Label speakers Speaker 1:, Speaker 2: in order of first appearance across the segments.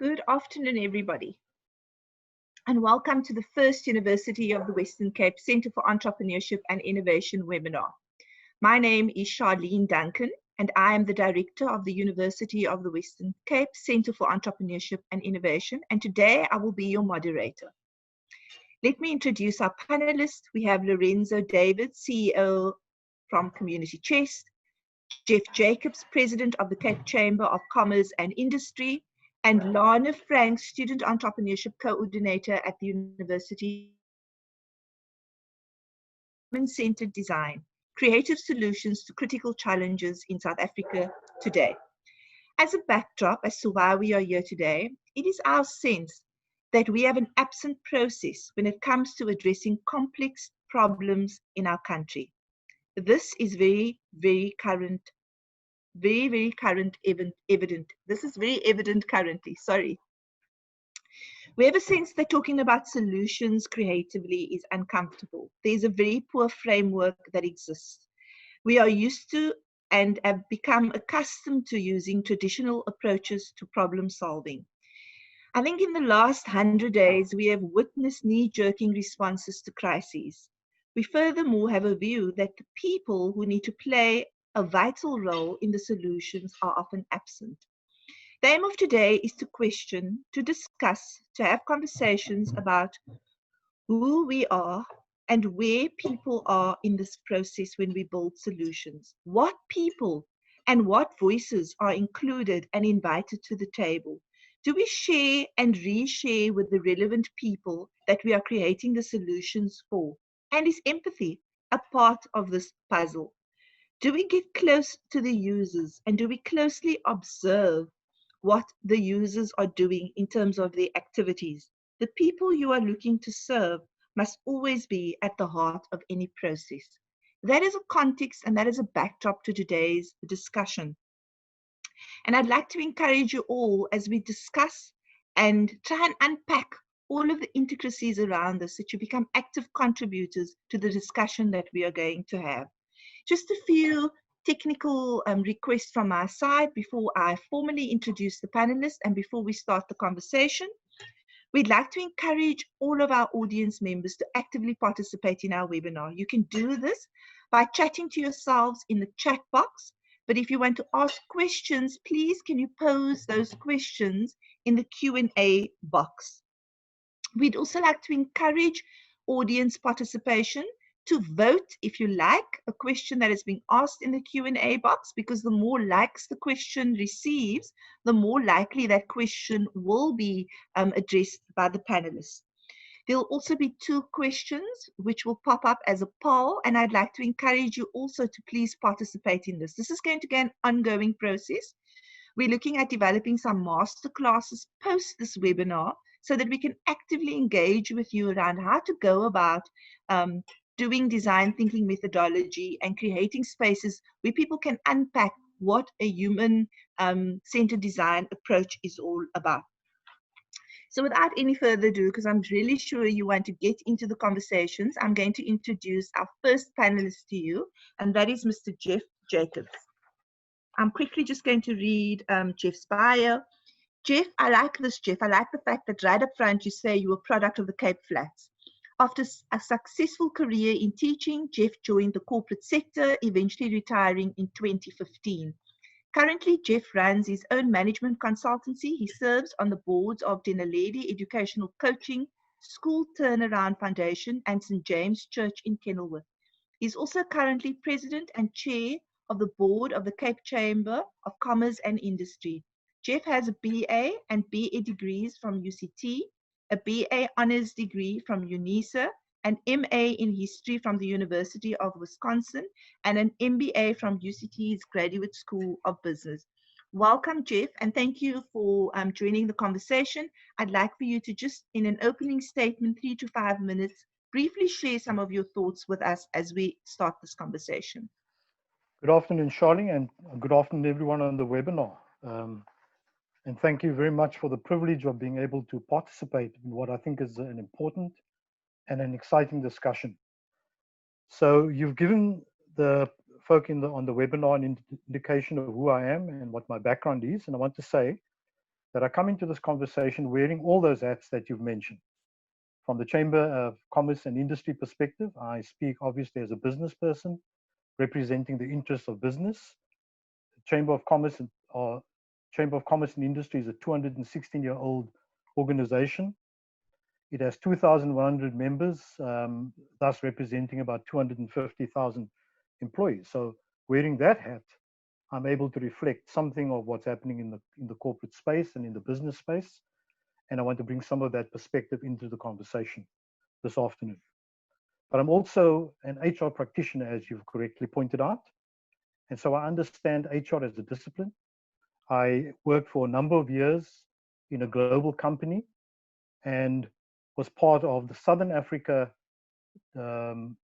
Speaker 1: Good afternoon, everybody, and welcome to the first University of the Western Cape Centre for Entrepreneurship and Innovation webinar. My name is Charleen Duncan, and I am the Director of the University of the Western Cape Centre for Entrepreneurship and Innovation, and today I will be your moderator. Let me introduce our panelists. We have Lorenzo Davis, CEO from Community Chest, Geoff Jacobs, President of the Cape Chamber of Commerce and Industry, and Lana Frank, Student Entrepreneurship Coordinator at the University. Human-centered design, creative solutions to critical challenges in South Africa today. As a backdrop as to why we are here today, it is our sense that we have an absent process when it comes to addressing complex problems in our country. This is very evident. This is very evident currently, sorry. We have a sense that talking about solutions creatively is uncomfortable. There's a very poor framework that exists. We are used to and have become accustomed to using traditional approaches to problem solving. I think in the last 100 days, we have witnessed knee-jerking responses to crises. We furthermore have a view that the people who need to play a vital role in the solutions are often absent. The aim of today is to question, to discuss, to have conversations about who we are and where people are in this process when we build solutions. What people and what voices are included and invited to the table? Do we share and reshare with the relevant people that we are creating the solutions for? And is empathy a part of this puzzle? Do we get close to the users and do we closely observe what the users are doing in terms of their activities? The people you are looking to serve must always be at the heart of any process. That is a context and that is a backdrop to today's discussion. And I'd like to encourage you all as we discuss and try and unpack all of the intricacies around this, that you become active contributors to the discussion that we are going to have. Just a few technical requests from my side before I formally introduce the panelists and before we start the conversation. We'd like to encourage all of our audience members to actively participate in our webinar. You can do this by chatting to yourselves in the chat box, but if you want to ask questions, please can you pose those questions in the Q&A box. We'd also like to encourage audience participation to vote, if you like, a question that is being asked in the Q&A box, because the more likes the question receives, the more likely that question will be addressed by the panelists. There'll also be 2 questions which will pop up as a poll, and I'd like to encourage you also to please participate in this. This is going to be an ongoing process. We're looking at developing some masterclasses post this webinar so that we can actively engage with you around how to go about doing design thinking methodology and creating spaces where people can unpack what a human-centered design approach is all about. So without any further ado, because I'm really sure you want to get into the conversations, I'm going to introduce our first panelist to you, and that is Mr. Geoff Jacobs. I'm quickly just going to read Geoff's bio. Geoff, I like this, Geoff. I like the fact that right up front you say you were a product of the Cape Flats. After a successful career in teaching, Geoff joined the corporate sector, eventually retiring in 2015. Currently, Geoff runs his own management consultancy. He serves on the boards of Deneledi Educational Coaching, School Turnaround Foundation, and St. James Church in Kenilworth. He's also currently president and chair of the board of the Cape Chamber of Commerce and Industry. Geoff has a BA and BA degrees from UCT, a BA Honours degree from UNISA, an MA in History from the University of Wisconsin, and an MBA from UCT's Graduate School of Business. Welcome, Geoff, and thank you for joining the conversation. I'd like for you to just, in an opening statement, 3 to 5 minutes, briefly share some of your thoughts with us as we start this conversation.
Speaker 2: Good afternoon, Charleen, and good afternoon, everyone on the webinar. And thank you very much for the privilege of being able to participate in what I think is an important and an exciting discussion. So you've given the folk on the webinar an indication of who I am and what my background is. And I want to say that I come into this conversation wearing all those hats that you've mentioned. From the Chamber of Commerce and Industry perspective, I speak obviously as a business person representing the interests of business. The Chamber of Commerce and Industry is a 216-year-old organization. It has 2,100 members, thus representing about 250,000 employees. So wearing that hat, I'm able to reflect something of what's happening in the corporate space and in the business space. And I want to bring some of that perspective into the conversation this afternoon. But I'm also an HR practitioner, as you've correctly pointed out. And so I understand HR as a discipline. I worked for a number of years in a global company and was part of the Southern Africa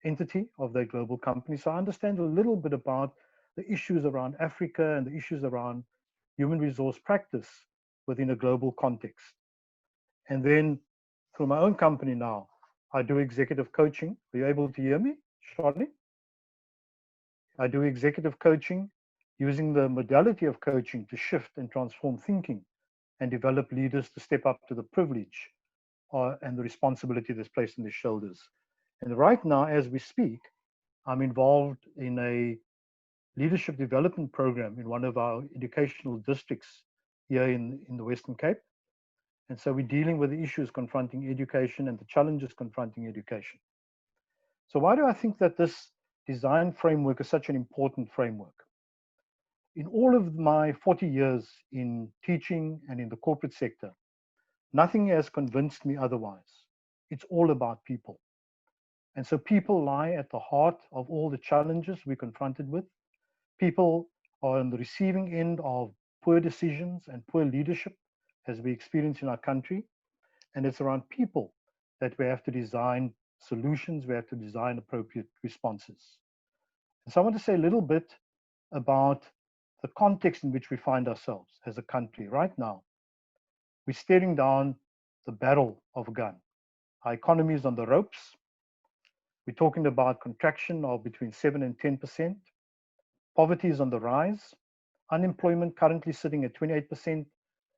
Speaker 2: entity of that global company. So I understand a little bit about the issues around Africa and the issues around human resource practice within a global context. And then through my own company now, I do executive coaching. Are you able to hear me, Charleen? I do executive coaching using the modality of coaching to shift and transform thinking and develop leaders to step up to the privilege and the responsibility that's placed on their shoulders. And right now, as we speak, I'm involved in a leadership development program in one of our educational districts here in the Western Cape. And so we're dealing with the issues confronting education and the challenges confronting education. So why do I think that this design framework is such an important framework? In all of my 40 years in teaching and in the corporate sector, nothing has convinced me otherwise. It's all about people. And so people lie at the heart of all the challenges we're confronted with. People are on the receiving end of poor decisions and poor leadership as we experience in our country. And it's around people that we have to design solutions, we have to design appropriate responses. And so I want to say a little bit about the context in which we find ourselves as a country right now. We're staring down the barrel of a gun. Our economy is on the ropes. We're talking about contraction of between 7 and 10%. Poverty is on the rise. Unemployment currently sitting at 28%.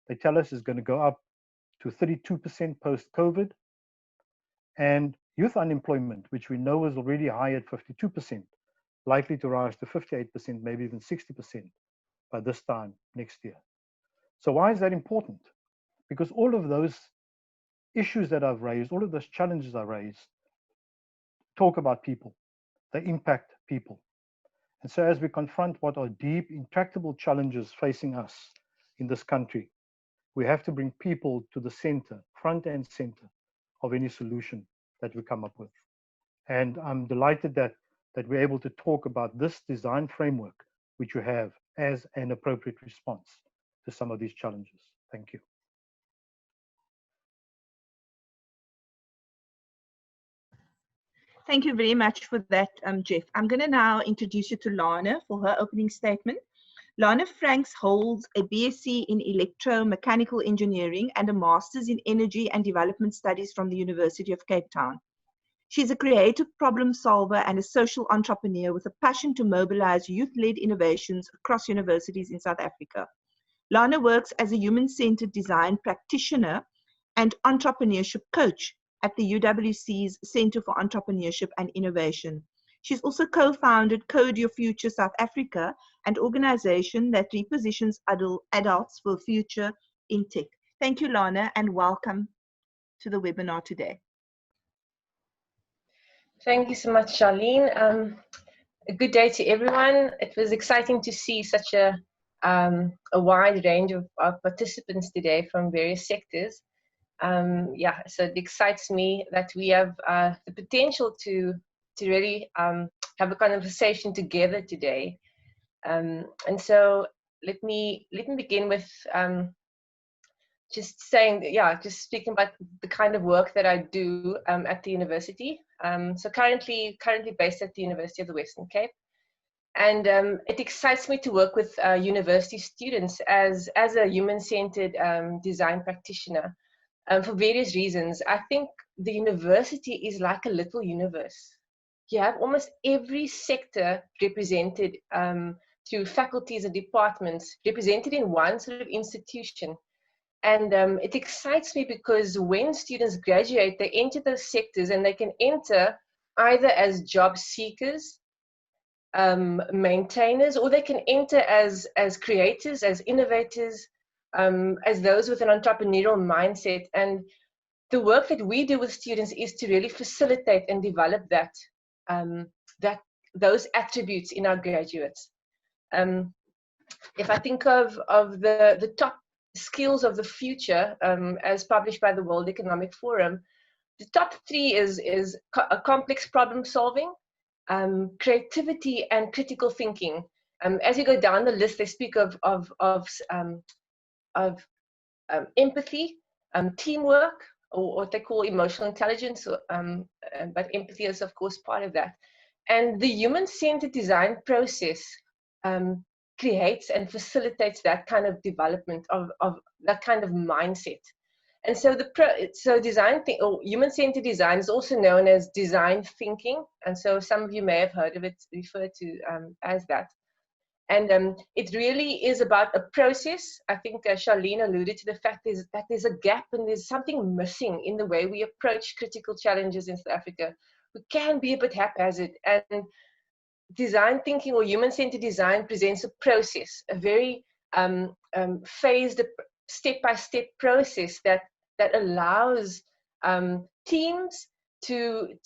Speaker 2: They tell us is going to go up to 32% post-COVID. And youth unemployment, which we know is already high at 52%, likely to rise to 58%, maybe even 60% by this time next year. So why is that important? Because all of those issues that I've raised, all of those challenges I raised, talk about people. They impact people. And so as we confront what are deep, intractable challenges facing us in this country, we have to bring people to the center, front and center of any solution that we come up with. And I'm delighted that we're able to talk about this design framework, which you have as an appropriate response to some of these challenges. Thank you.
Speaker 1: Thank you very much for that, Geoff. I'm going to now introduce you to Lana for her opening statement. Lana Franks holds a BSc in Electromechanical Engineering and a Master's in Energy and Development Studies from the University of Cape Town. She's a creative problem solver and a social entrepreneur with a passion to mobilize youth-led innovations across universities in South Africa. Lana works as a human-centered design practitioner and entrepreneurship coach at the UWC's Center for Entrepreneurship and Innovation. She's also co-founded Code Your Future South Africa, an organization that repositions adults for future in tech. Thank you, Lana, and welcome to the webinar today.
Speaker 3: Thank you so much, Charleen. A good day to everyone. It was exciting to see such a wide range of participants today from various sectors. Yeah, so it excites me that we have the potential to really have a conversation together today. And so let me begin with just saying, yeah, just speaking about the kind of work that I do at the university. So currently based at the University of the Western Cape. And it excites me to work with university students as a human-centered design practitioner for various reasons. I think the university is like a little universe. You have almost every sector represented through faculties and departments represented in one sort of institution. And it excites me because when students graduate, they enter those sectors and they can enter either as job seekers, maintainers, or they can enter as creators, as innovators, as those with an entrepreneurial mindset. And the work that we do with students is to really facilitate and develop that, those attributes in our graduates. If I think of the top skills of the future, as published by the World Economic Forum, the top 3 is a complex problem solving, creativity, and critical thinking. As you go down the list, they speak of empathy, teamwork, or what they call emotional intelligence, but empathy is of course part of that. And the human-centered design process creates and facilitates that kind of development of that kind of mindset. And so human-centered design is also known as design thinking. And so some of you may have heard of it referred to as that. And it really is about a process. I think Charleen alluded to the fact that there's a gap and there's something missing in the way we approach critical challenges in South Africa. We can be a bit haphazard, and design thinking or human-centered design presents a process, a very phased, step-by-step process that allows teams to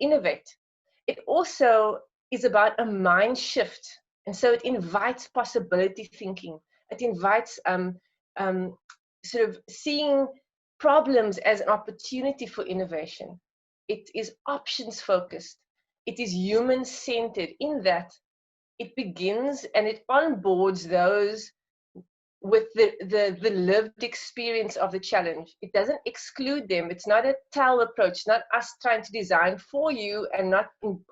Speaker 3: innovate. It also is about a mind shift, and so it invites possibility thinking. It invites sort of seeing problems as an opportunity for innovation. It is options focused. It is human-centered in that it begins and it onboards those with the lived experience of the challenge. It doesn't exclude them. It's not a tell approach, not us trying to design for you and not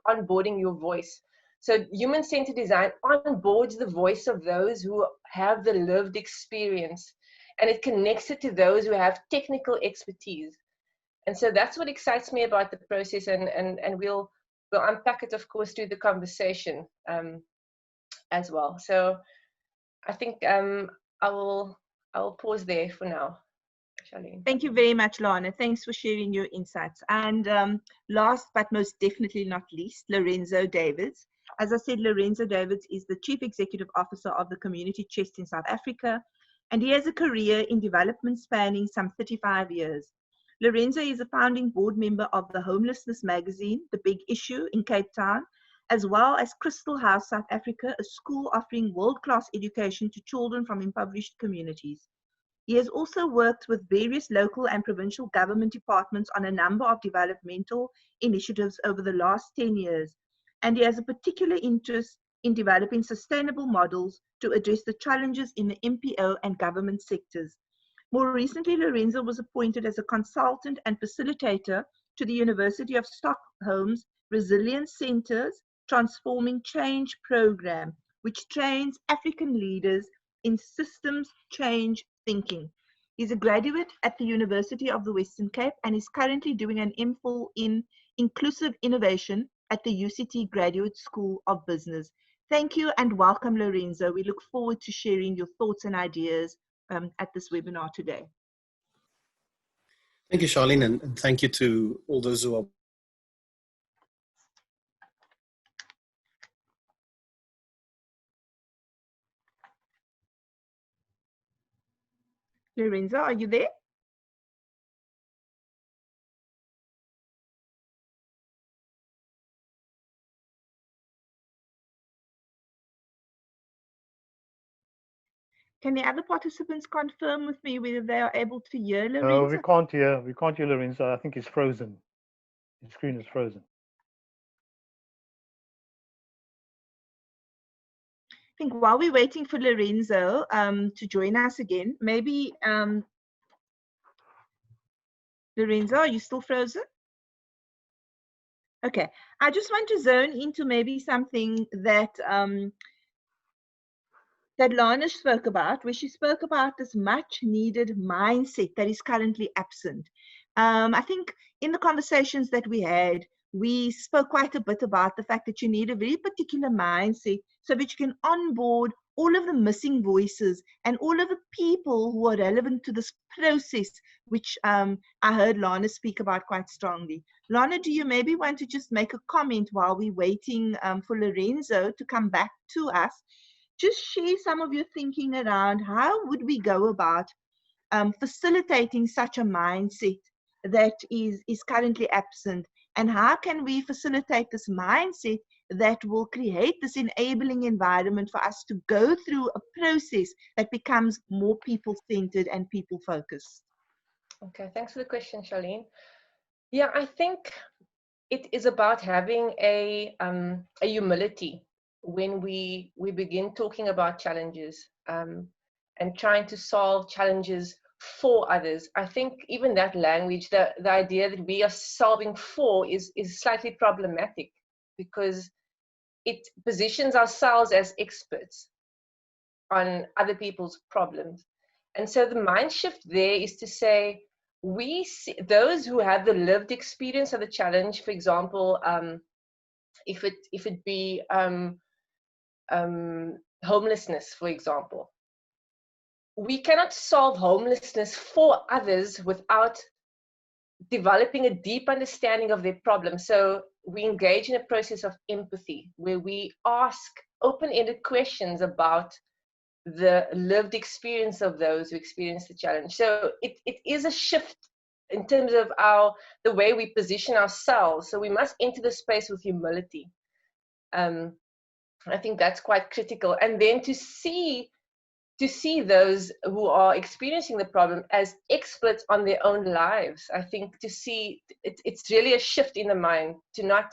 Speaker 3: onboarding your voice. So human-centered design onboards the voice of those who have the lived experience, and it connects it to those who have technical expertise. And so that's what excites me about the process, and we'll unpack it, of course, through the conversation as well. So I think I will pause there for now. Charleen.
Speaker 1: Thank you very much, Lana. Thanks for sharing your insights. And last but most definitely not least, Lorenzo Davis. As I said, Lorenzo Davis is the Chief Executive Officer of the Community Chest in South Africa, and he has a career in development spanning some 35 years. Lorenzo is a founding board member of the homelessness magazine, The Big Issue in Cape Town, as well as Crystal House South Africa, a school offering world-class education to children from impoverished communities. He has also worked with various local and provincial government departments on a number of developmental initiatives over the last 10 years, and he has a particular interest in developing sustainable models to address the challenges in the MPO and government sectors. More recently, Lorenzo was appointed as a consultant and facilitator to the University of Stockholm's Resilience Center's Transforming Change program, which trains African leaders in systems change thinking. He's a graduate at the University of the Western Cape and is currently doing an MPhil in Inclusive Innovation at the UCT Graduate School of Business. Thank you and welcome, Lorenzo. We look forward to sharing your thoughts and ideas at this webinar today.
Speaker 4: Thank you, Charleen, and thank you to all those who are
Speaker 1: Lorenzo, are you there? Can the other participants confirm with me whether they are able to hear Lorenzo?
Speaker 2: No, we can't hear. We can't hear Lorenzo. I think he's frozen. His screen is frozen.
Speaker 1: I think while we're waiting for Lorenzo to join us again, maybe Lorenzo, are you still frozen? Okay, I just want to zone into maybe something that that Lana spoke about, where she spoke about this much needed mindset that is currently absent. I think in the conversations that we had, we spoke quite a bit about the fact that you need a very particular mindset so that you can onboard all of the missing voices and all of the people who are relevant to this process, which I heard Lana speak about quite strongly. Lana, do you maybe want to just make a comment while we're waiting for Lorenzo to come back to us? Just share some of your thinking around how would we go about facilitating such a mindset that is currently absent, and how can we facilitate this mindset that will create this enabling environment for us to go through a process that becomes more people-centered and people-focused?
Speaker 3: Okay, thanks for the question, Charleen. Yeah, I think it is about having a humility when we begin talking about challenges and trying to solve challenges for others. I think even that language, the idea that we are solving for is slightly problematic, because it positions ourselves as experts on other people's problems. And so the mind shift there is to say, we see those who have the lived experience of the challenge. For example, if it be homelessness, for example, we cannot solve homelessness for others without developing a deep understanding of their problem. So we engage in a process of empathy where we ask open-ended questions about the lived experience of those who experience the challenge. So it is a shift in terms of the way we position ourselves. So we must enter the space with humility. I think that's quite critical. And then to see those who are experiencing the problem as experts on their own lives. I think to see it's really a shift in the mind to not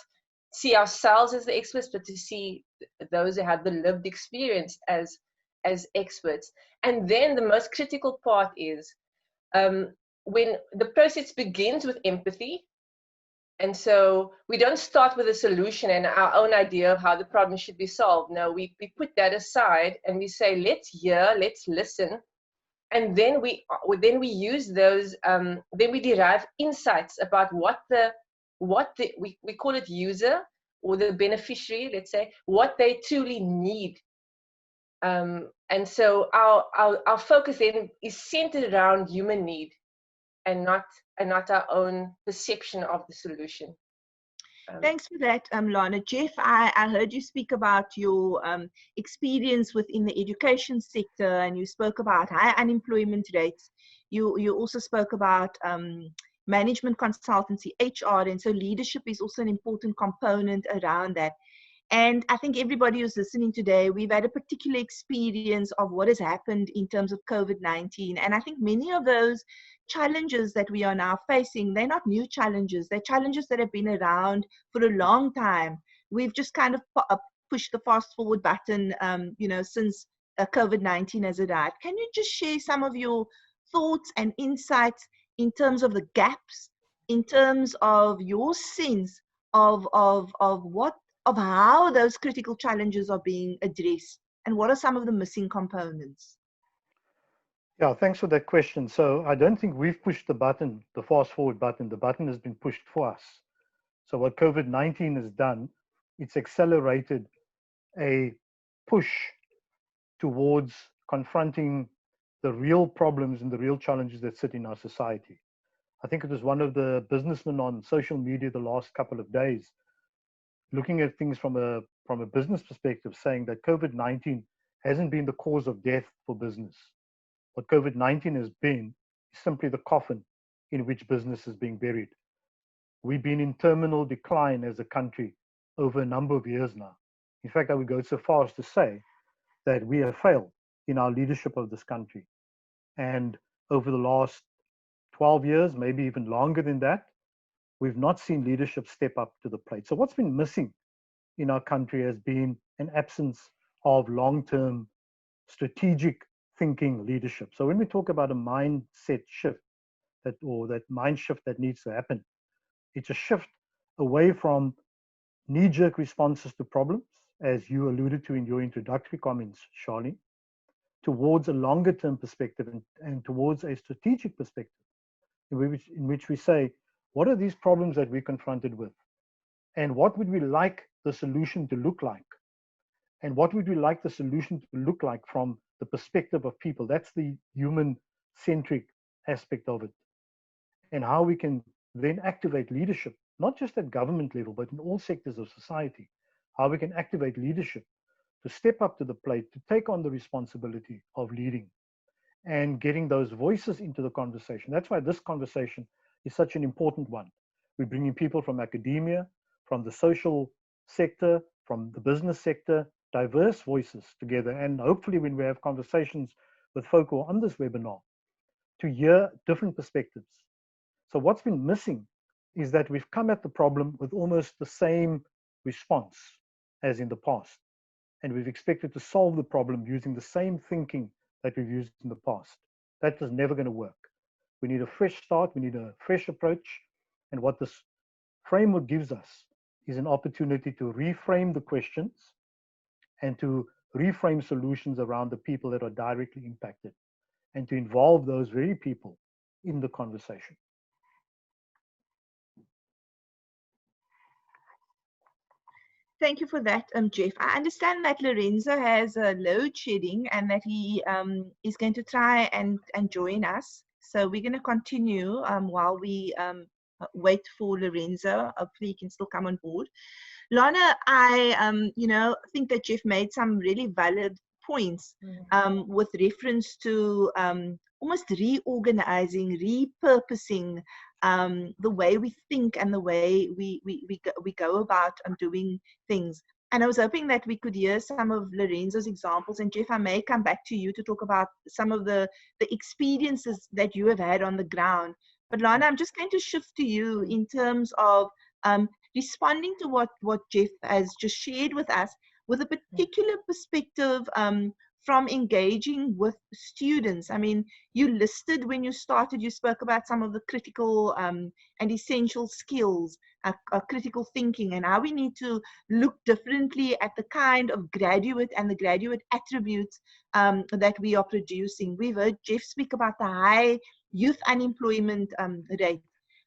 Speaker 3: see ourselves as the experts, but to see those who have the lived experience as experts. And then the most critical part is when the process begins with empathy. And so we don't start with a solution and our own idea of how the problem should be solved. No, we put that aside and we say, let's hear, let's listen. And then we use those, then we derive insights about what we call it user or the beneficiary, let's say, what they truly need. And so our focus then is centered around human need and not our own perception of the solution.
Speaker 1: Thanks for that, Lana. Geoff, I heard you speak about your experience within the education sector, and you spoke about high unemployment rates. You also spoke about management consultancy, HR, and so leadership is also an important component around that. And I think everybody who's listening today, we've had a particular experience of what has happened in terms of COVID-19. And I think many of those challenges that we are now facing, they're not new challenges. They're challenges that have been around for a long time. We've just kind of pushed the fast forward button, since COVID-19 has arrived. Can you just share some of your thoughts and insights in terms of the gaps, in terms of your sense of how those critical challenges are being addressed, and what are some of the missing components?
Speaker 2: Yeah, thanks for that question. So I don't think we've pushed the button, the fast forward button. The button has been pushed for us. So what COVID-19 has done, it's accelerated a push towards confronting the real problems and the real challenges that sit in our society. I think it was one of the businessmen on social media the last couple of days looking at things from a business perspective, saying that COVID-19 hasn't been the cause of death for business. What COVID-19 has been is simply the coffin in which business is being buried. We've been in terminal decline as a country over a number of years now. In fact, I would go so far as to say that we have failed in our leadership of this country. And over the last 12 years, maybe even longer than that, we've not seen leadership step up to the plate. So what's been missing in our country has been an absence of long-term strategic thinking leadership. So when we talk about a mindset shift, that mind shift that needs to happen, it's a shift away from knee-jerk responses to problems, as you alluded to in your introductory comments, Charleen, towards a longer-term perspective and towards a strategic perspective, in which we say, what are these problems that we're confronted with? And what would we like the solution to look like? And what would we like the solution to look like from the perspective of people? That's the human-centric aspect of it. And how we can then activate leadership, not just at government level, but in all sectors of society. How we can activate leadership to step up to the plate, to take on the responsibility of leading and getting those voices into the conversation. That's why this conversation is such an important one. We're bringing people from academia, from the social sector, from the business sector, diverse voices together. And hopefully when we have conversations with folk who are on this webinar, to hear different perspectives. So what's been missing is that we've come at the problem with almost the same response as in the past. And we've expected to solve the problem using the same thinking that we've used in the past. That is never going to work. We need a fresh start. We need a fresh approach. And what this framework gives us is an opportunity to reframe the questions and to reframe solutions around the people that are directly impacted and to involve those very people in the conversation.
Speaker 1: Thank you for that, Geoff. I understand that Lorenzo has a load shedding and that he is going to try and join us. So we're going to continue while we wait for Lorenzo. Hopefully he can still come on board. Lana, I think that Geoff made some really valid points with reference to almost reorganizing, repurposing the way we think and the way we go about doing things. And I was hoping that we could hear some of Lorenzo's examples. And Geoff, I may come back to you to talk about some of the experiences that you have had on the ground. But Lana, I'm just going to shift to you in terms of responding to what Geoff has just shared with us, with a particular perspective from engaging with students. I mean, you listed when you started, you spoke about some of the critical and essential skills, critical thinking, and how we need to look differently at the kind of graduate and the graduate attributes that we are producing. We've heard Geoff speak about the high youth unemployment rate.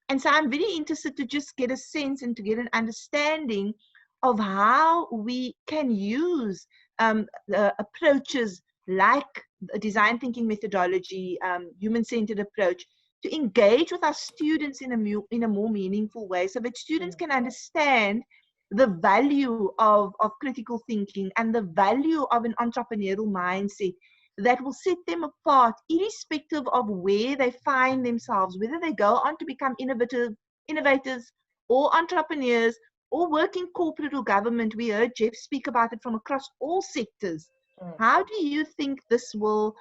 Speaker 1: And so I'm very interested to just get a sense and to get an understanding of how we can use approaches like a design thinking methodology, human-centered approach, to engage with our students in a more meaningful way, so that students can understand the value of critical thinking and the value of an entrepreneurial mindset that will set them apart, irrespective of where they find themselves, whether they go on to become innovators or entrepreneurs or work in corporate or government. We heard Geoff speak about it from across all sectors. How do you think this will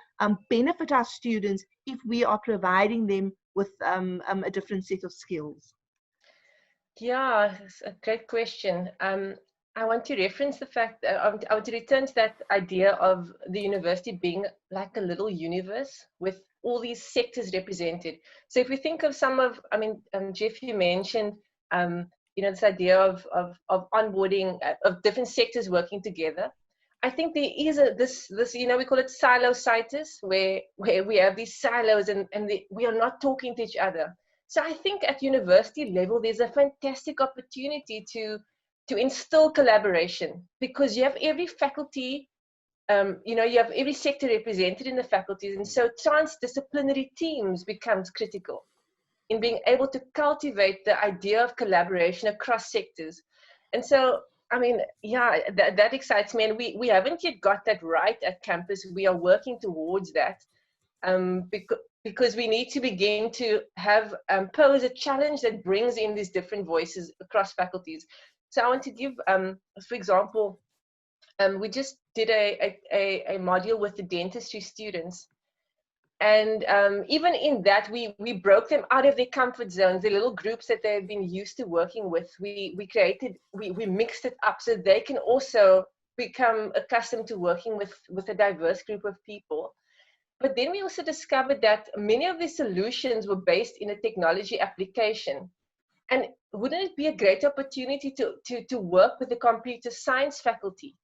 Speaker 1: benefit our students if we are providing them with a different set of skills?
Speaker 3: Yeah, it's a great question. I want to reference the fact that I want to return to that idea of the university being like a little universe with all these sectors represented. So if we think of some of, Geoff, you mentioned, this idea of onboarding of different sectors working together. I think there is this we call it silo-sitis, where we have these silos and we are not talking to each other. So I think at university level, there's a fantastic opportunity to instill collaboration, because you have every faculty, you have every sector represented in the faculties. And so transdisciplinary teams becomes critical in being able to cultivate the idea of collaboration across sectors. And so, that excites me. And we haven't yet got that right at campus. We are working towards that. Because we need to begin to have pose a challenge that brings in these different voices across faculties. So I want to give, for example, we just did a module with the dentistry students. And even in that, we broke them out of their comfort zones, the little groups that they've been used to working with. We mixed it up so they can also become accustomed to working with a diverse group of people. But then we also discovered that many of the solutions were based in a technology application. And wouldn't it be a great opportunity to work with the computer science faculty,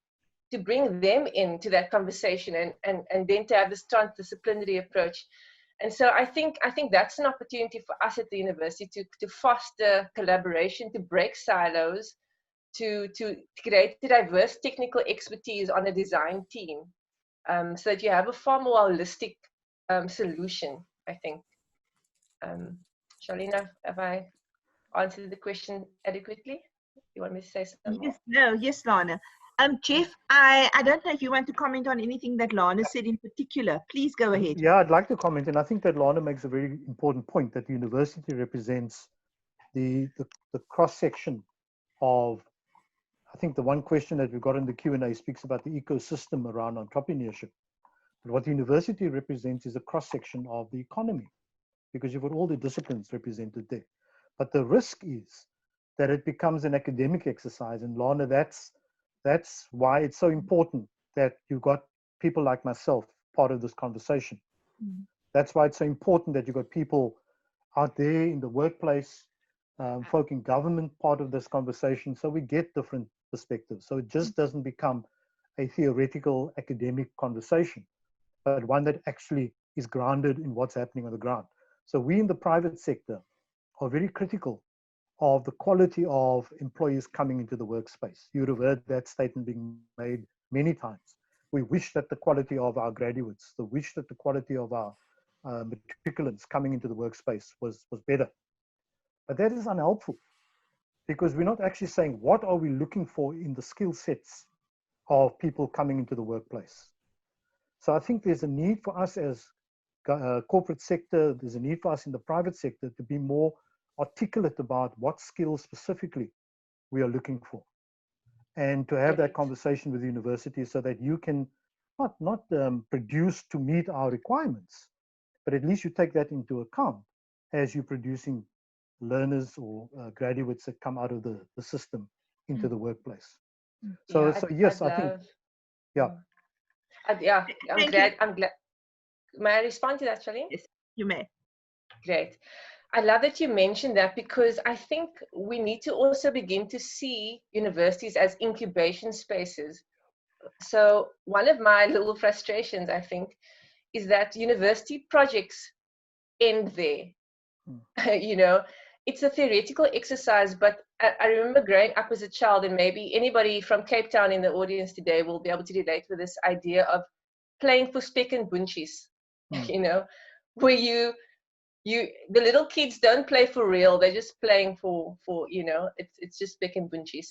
Speaker 3: to bring them into that conversation and then to have this transdisciplinary approach? And so I think that's an opportunity for us at the university to foster collaboration, to break silos, to create diverse technical expertise on a design team, so that you have a far more holistic solution, I think. Charleen, have I answered the question adequately? You want me to say something more?
Speaker 1: Yes, Lana. Geoff, I don't know if you want to comment on anything that Lana said in particular. Please go ahead.
Speaker 2: Yeah, I'd like to comment, and I think that Lana makes a very important point, that the university represents the cross-section of, I think the one question that we've got in the Q&A speaks about the ecosystem around entrepreneurship. But what the university represents is a cross-section of the economy, because you've got all the disciplines represented there. But the risk is that it becomes an academic exercise. And Lana, that's why it's so important that you've got people like myself part of this conversation. Mm. That's why it's so important that you've got people out there in the workplace, folk in government part of this conversation, so we get different perspectives. So it just doesn't become a theoretical academic conversation, but one that actually is grounded in what's happening on the ground. So we in the private sector are very critical of the quality of employees coming into the workspace. You would have heard that statement being made many times. We wish that the quality of our graduates, the wish that the quality of our matriculants coming into the workspace was better. But that is unhelpful, because we're not actually saying what are we looking for in the skill sets of people coming into the workplace. So I think there's a need for us as corporate sector, there's a need for us in the private sector to be more articulate about what skills specifically we are looking for, and to have that conversation with the university so that you can not produce to meet our requirements, but at least you take that into account as you're producing learners or graduates that come out of the system into the workplace. So, yes, I think, yeah.
Speaker 3: I'm glad. May I respond to that, Charleen?
Speaker 1: Yes, you may.
Speaker 3: Great. I love that you mentioned that, because I think we need to also begin to see universities as incubation spaces. So one of my little frustrations, I think, is that university projects end there. You know, it's a theoretical exercise, but I remember growing up as a child, and maybe anybody from Cape Town in the audience today will be able to relate with this idea of playing for spek and bontjies, you know, where the little kids don't play for real, they're just playing for you know, it's just spek and bontjies.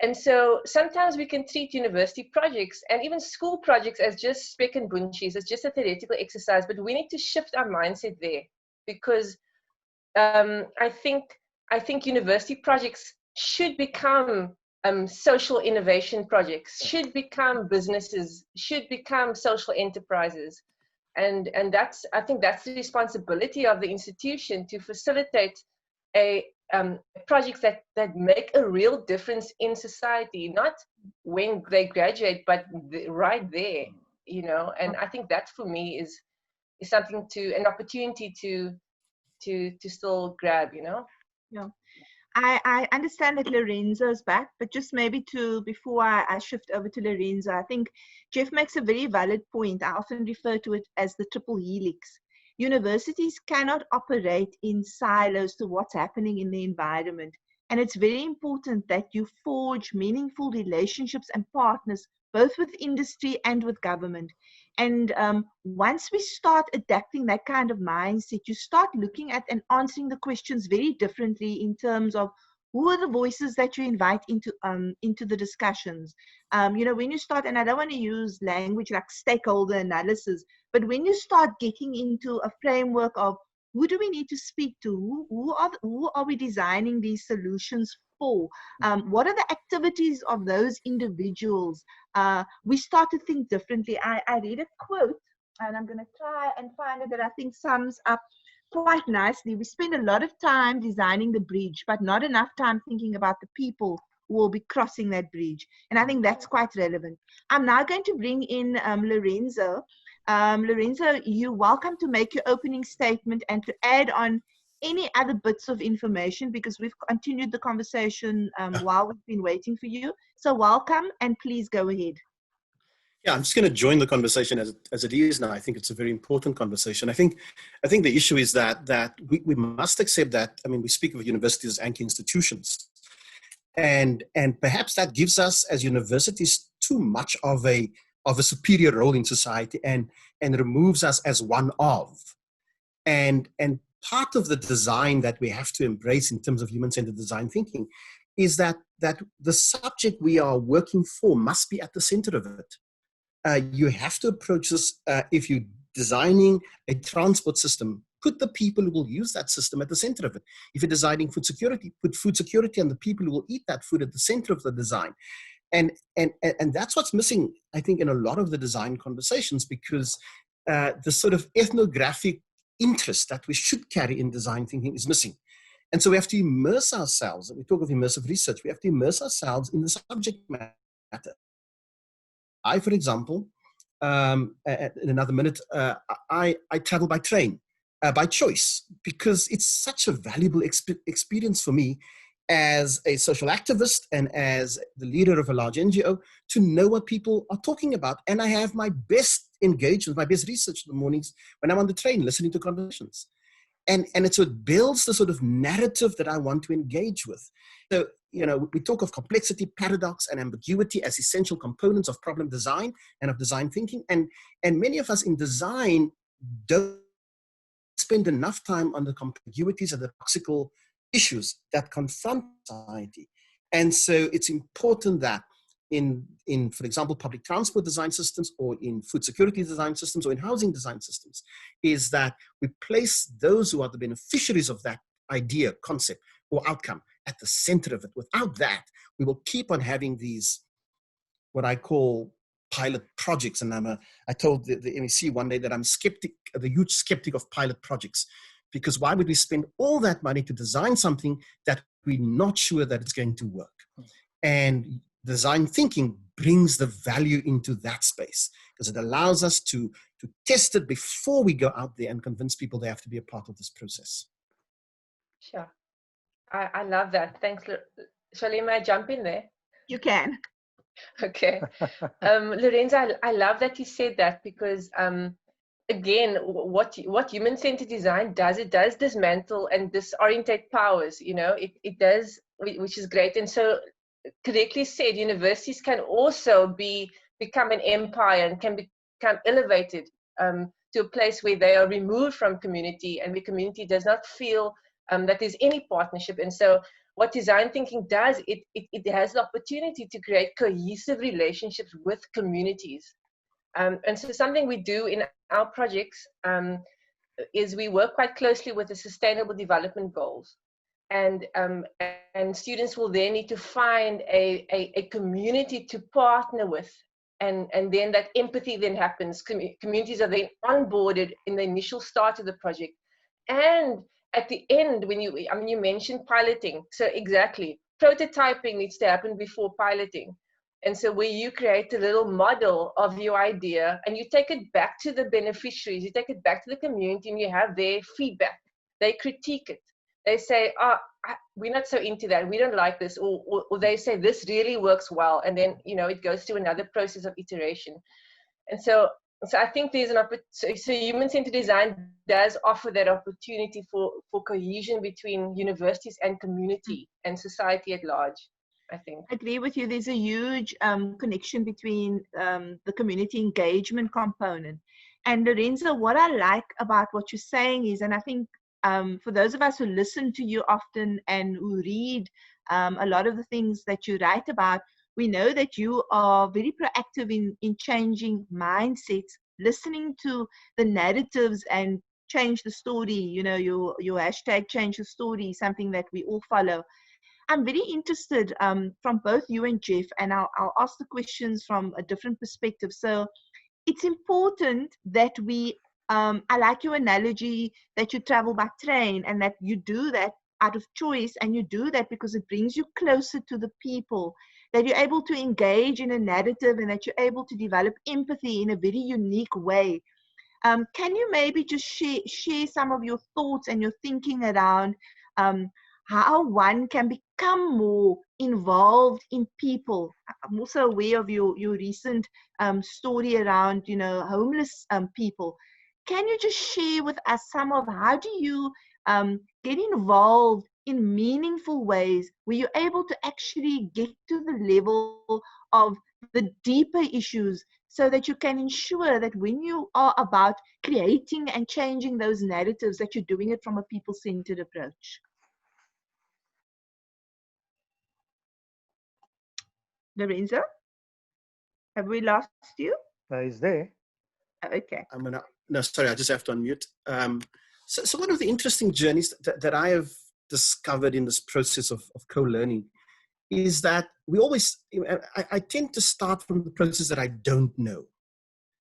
Speaker 3: And so sometimes we can treat university projects and even school projects as just spek and bontjies, as just a theoretical exercise, but we need to shift our mindset there, because I think university projects should become social innovation projects, should become businesses, should become social enterprises. And I think that's the responsibility of the institution, to facilitate projects that make a real difference in society, not when they graduate, but right there, you know. And I think that for me is something an opportunity to still grab, you know.
Speaker 1: Yeah. I understand that Lorenzo's back, but just maybe before I shift over to Lorenzo, I think Geoff makes a very valid point. I often refer to it as the triple helix. Universities cannot operate in silos to what's happening in the environment. And it's very important that you forge meaningful relationships and partners, both with industry and with government. And once we start adapting that kind of mindset, you start looking at and answering the questions very differently in terms of who are the voices that you invite into the discussions. You know, when you start, and I don't want to use language like stakeholder analysis, but when you start getting into a framework of who do we need to speak to, who are we designing these solutions for, what are the activities of those individuals, we start to think differently. I read a quote, and I'm going to try and find it, that I think sums up quite nicely. We spend a lot of time designing the bridge, but not enough time thinking about the people who will be crossing that bridge. And I think that's quite relevant. I'm now going to bring in Lorenzo. Lorenzo, you're welcome to make your opening statement and to add on any other bits of information, because we've continued the conversation while we've been waiting for you. So welcome, and please go ahead.
Speaker 4: Yeah, I'm just going to join the conversation as it is now. I think it's a very important conversation. I think the issue is that we must accept that, I mean, we speak of universities as anchor institutions. And perhaps that gives us as universities too much of a superior role in society and removes us as one of. And part of the design that we have to embrace in terms of human-centered design thinking is that the subject we are working for must be at the center of it. You have to approach this, if you're designing a transport system, put the people who will use that system at the center of it. If you're designing food security, put food security and the people who will eat that food at the center of the design. And that's what's missing, I think, in a lot of the design conversations, because the sort of ethnographic interest that we should carry in design thinking is missing. And so we have to immerse ourselves, and we talk of immersive research, we have to immerse ourselves in the subject matter. I, for example, in another minute, I travel by train, by choice, because it's such a valuable experience for me as a social activist and as the leader of a large NGO to know what people are talking about. And I have my best engagement, my best research in the mornings when I'm on the train listening to conversations. And so it builds the sort of narrative that I want to engage with. So, you know, we talk of complexity, paradox, and ambiguity as essential components of problem design and of design thinking. And many of us in design don't spend enough time on the ambiguities and the paradoxical issues that confront society. And so it's important that in, for example, public transport design systems, or in food security design systems, or in housing design systems, is that we place those who are the beneficiaries of that idea, concept, or outcome at the center of it. Without that, we will keep on having these, what I call pilot projects. And I told the MEC one day that I'm the huge skeptic of pilot projects, because why would we spend all that money to design something that we're not sure that it's going to work? And design thinking brings the value into that space, because it allows us to test it before we go out there and convince people they have to be a part of this process.
Speaker 3: Sure. I love that. Thanks. Charleen, may I jump in there?
Speaker 1: You can.
Speaker 3: Okay. Lorenzo, I love that you said that, because again, what human-centered design does, it does dismantle and disorientate powers, you know, it does, which is great. And so, correctly said, universities can also become an empire and can become elevated to a place where they are removed from community, and the community does not feel that there's any partnership. And so what design thinking does, it has the opportunity to create cohesive relationships with communities. And so something we do in our projects is we work quite closely with the Sustainable Development Goals. And students will then need to find a community to partner with. And then that empathy then happens. Communities are then onboarded in the initial start of the project. And at the end, when you mentioned piloting. So exactly, prototyping needs to happen before piloting. And so where you create a little model of your idea and you take it back to the beneficiaries, you take it back to the community, and you have their feedback. They critique it. They say, we're not so into that. We don't like this. Or they say, this really works well. And then, you know, it goes through another process of iteration. And so I think there's an opportunity. So human-centered design does offer that opportunity for cohesion between universities and community and society at large, I think.
Speaker 1: I agree with you. There's a huge connection between the community engagement component. And Lorenzo, what I like about what you're saying is, and I think for those of us who listen to you often and who read a lot of the things that you write about, we know that you are very proactive in changing mindsets, listening to the narratives and change the story. You know, your hashtag change the story, something that we all follow. I'm very interested from both you and Geoff, and I'll ask the questions from a different perspective. So it's important that we, I like your analogy that you travel by train and that you do that out of choice, and you do that because it brings you closer to the people, that you're able to engage in a narrative and that you're able to develop empathy in a very unique way. Can you maybe just share some of your thoughts and your thinking around how one can become more involved in people? I'm also aware of your recent story around, you know, homeless people. Can you just share with us some of how do you get involved in meaningful ways where you're able to actually get to the level of the deeper issues, so that you can ensure that when you are about creating and changing those narratives, that you're doing it from a people-centered approach. Lorenzo, have we lost you?
Speaker 2: Is there?
Speaker 1: Okay.
Speaker 4: No, sorry, I just have to unmute. So one of the interesting journeys that I have discovered in this process of co-learning is that we always, I tend to start from the process that I don't know.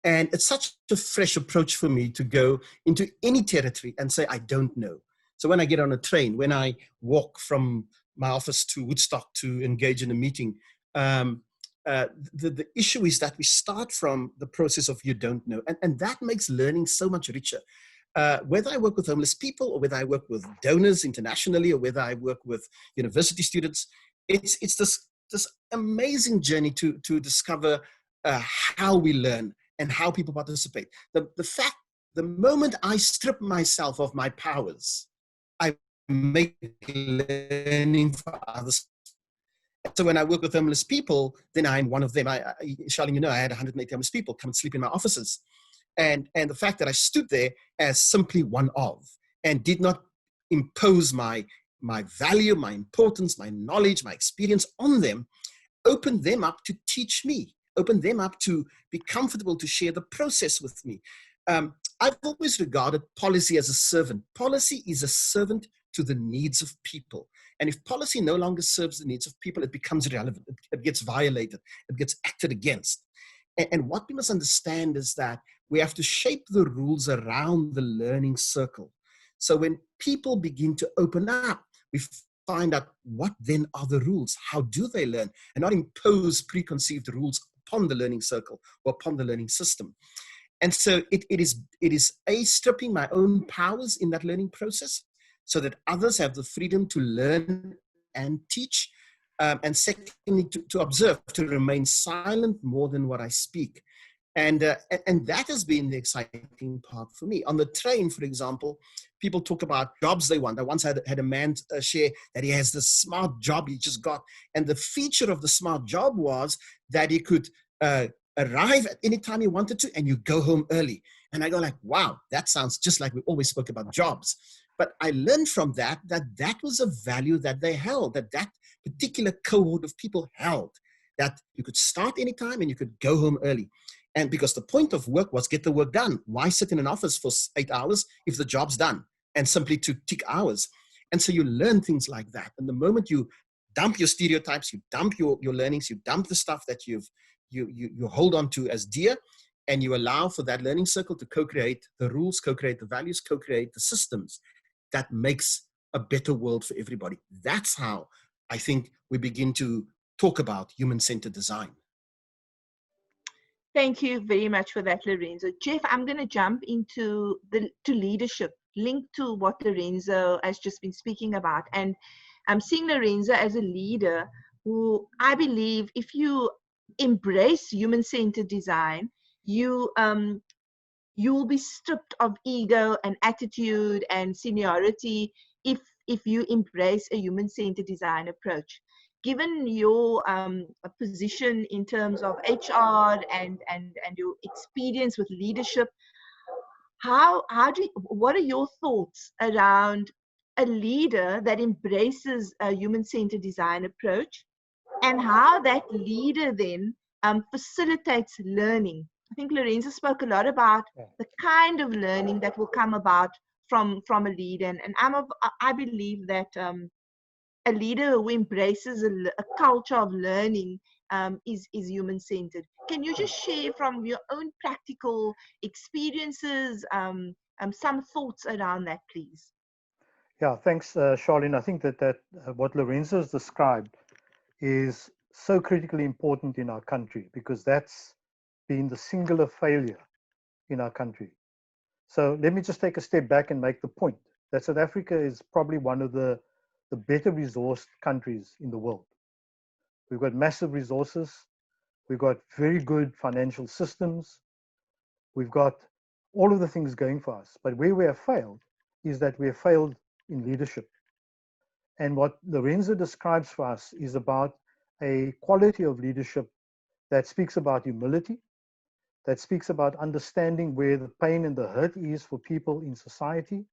Speaker 4: And it's such a fresh approach for me to go into any territory and say, I don't know. So when I get on a train, when I walk from my office to Woodstock to engage in a meeting, the issue is that we start from the process of you don't know. And that makes learning so much richer. Whether I work with homeless people, or whether I work with donors internationally, or whether I work with university students, it's this amazing journey to discover how we learn and how people participate. The moment I strip myself of my powers, I make learning for others. So when I work with homeless people, then I'm one of them. Charleen, you know, I had 180 homeless people come and sleep in my offices. And the fact that I stood there as simply one of, and did not impose my value, my importance, my knowledge, my experience on them, opened them up to teach me, opened them up to be comfortable to share the process with me. I've always regarded policy as a servant. Policy is a servant to the needs of people. And if policy no longer serves the needs of people, it becomes irrelevant. It gets violated. It gets acted against. And what we must understand is that we have to shape the rules around the learning circle. So when people begin to open up, we find out what then are the rules. How do they learn? And not impose preconceived rules upon the learning circle or upon the learning system. And so it is stripping my own powers in that learning process, so that others have the freedom to learn and teach. And secondly, to observe, to remain silent more than what I speak. And that has been the exciting part for me. On the train, for example, people talk about jobs they want. I once had a man share that he has this smart job he just got. And the feature of the smart job was that he could arrive at any time he wanted to, and you go home early. And I go like, wow, that sounds just like we always spoke about jobs. But I learned from that was a value that they held, that particular cohort of people held, that you could start anytime and you could go home early. And because the point of work was get the work done. Why sit in an office for 8 hours if the job's done, and simply to tick hours? And so you learn things like that. And the moment you dump your stereotypes, you dump your learnings, you dump the stuff that you hold on to as dear, and you allow for that learning circle to co-create the rules, co-create the values, co-create the systems that makes a better world for everybody. That's how I think we begin to talk about human-centered design.
Speaker 1: Thank you very much for that, Lorenzo. Geoff, I'm going to jump into to leadership, linked to what Lorenzo has just been speaking about. And I'm seeing Lorenzo as a leader who, I believe, if you embrace human-centered design, you will be stripped of ego and attitude and seniority if you embrace a human-centered design approach. Given your position in terms of HR and your experience with leadership, what are your thoughts around a leader that embraces a human-centered design approach, and how that leader then facilitates learning? I think Lorenzo spoke a lot about the kind of learning that will come about from a leader, and I believe that a leader who embraces a culture of learning is human-centered. Can you just share from your own practical experiences some thoughts around that, please?
Speaker 2: Yeah, thanks, Charleen. I think that what Lorenzo has described is so critically important in our country, because that's been the singular failure in our country. So let me just take a step back and make the point that South Africa is probably one of the better resourced countries in the world. We've got massive resources. We've got very good financial systems. We've got all of the things going for us. But where we have failed is that we have failed in leadership. And what Lorenzo describes for us is about a quality of leadership that speaks about humility, that speaks about understanding where the pain and the hurt is for people in society.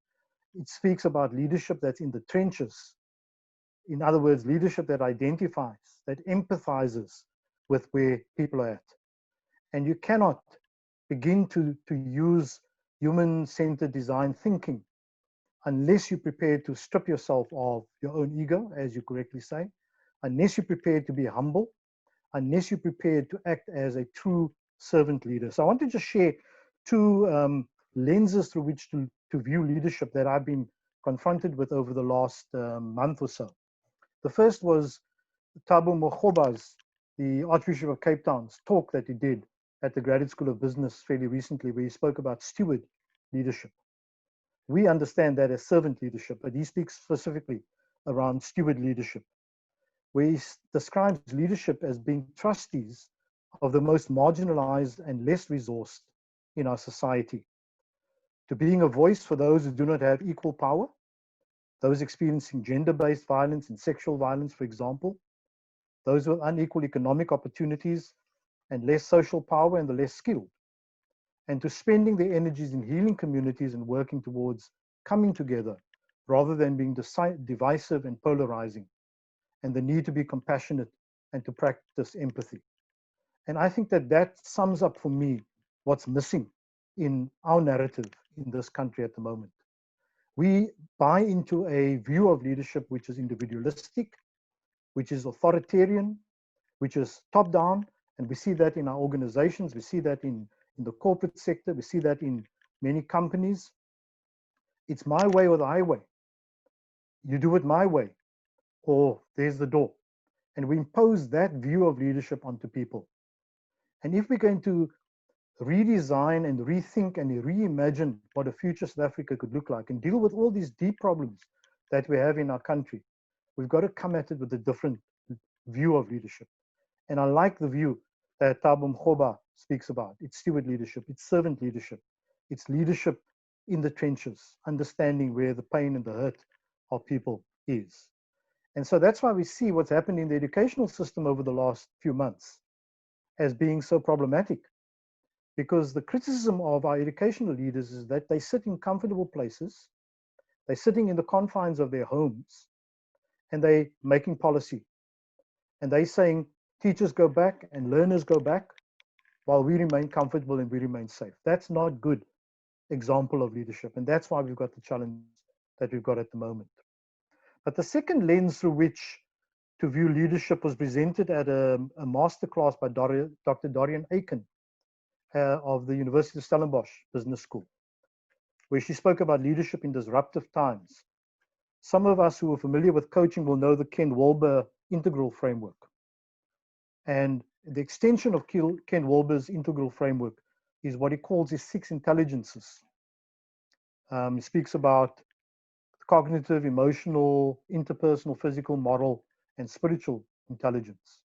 Speaker 2: It speaks about leadership that's in the trenches. In other words, leadership that identifies, that empathizes with where people are at. And you cannot begin to use human-centered design thinking unless you're prepared to strip yourself of your own ego, as you correctly say, unless you're prepared to be humble, unless you're prepared to act as a true servant leader. So I want to just share two lenses through which to view leadership that I've been confronted with over the last month or so. The first was Thabo Mogoba's, the Archbishop of Cape Town's talk that he did at the Graduate School of Business fairly recently, where he spoke about steward leadership. We understand that as servant leadership, but he speaks specifically around steward leadership, where he describes leadership as being trustees of the most marginalized and less resourced in our society, to being a voice for those who do not have equal power, those experiencing gender-based violence and sexual violence, for example, those with unequal economic opportunities and less social power and the less skilled, and to spending their energies in healing communities and working towards coming together rather than being divisive and polarizing, and the need to be compassionate and to practice empathy. And I think that that sums up for me what's missing in our narrative in this country at the moment. We buy into a view of leadership which is individualistic, which is authoritarian, which is top-down, and we see that in our organizations, we see that in the corporate sector, we see that in many companies. It's my way or the highway. You do it my way, or there's the door. And we impose that view of leadership onto people. And if we're going to redesign and rethink and reimagine what a future South Africa could look like and deal with all these deep problems that we have in our country, we've got to come at it with a different view of leadership. And I like the view that Thabo Mogoba speaks about. It's steward leadership, it's servant leadership, it's leadership in the trenches, understanding where the pain and the hurt of people is. And so that's why we see what's happened in the educational system over the last few months as being so problematic. Because the criticism of our educational leaders is that they sit in comfortable places, they're sitting in the confines of their homes, and they're making policy. And they're saying teachers go back and learners go back while we remain comfortable and we remain safe. That's not good example of leadership. And that's why we've got the challenge that we've got at the moment. But the second lens through which to view leadership was presented at a masterclass by Dr. Dorian Aiken of the University of Stellenbosch Business School, where she spoke about leadership in disruptive times. Some of us who are familiar with coaching will know the Ken Wilber integral framework. And the extension of Ken Wilber's integral framework is what he calls his 6 intelligences. He speaks about cognitive, emotional, interpersonal, physical, moral, and spiritual intelligence.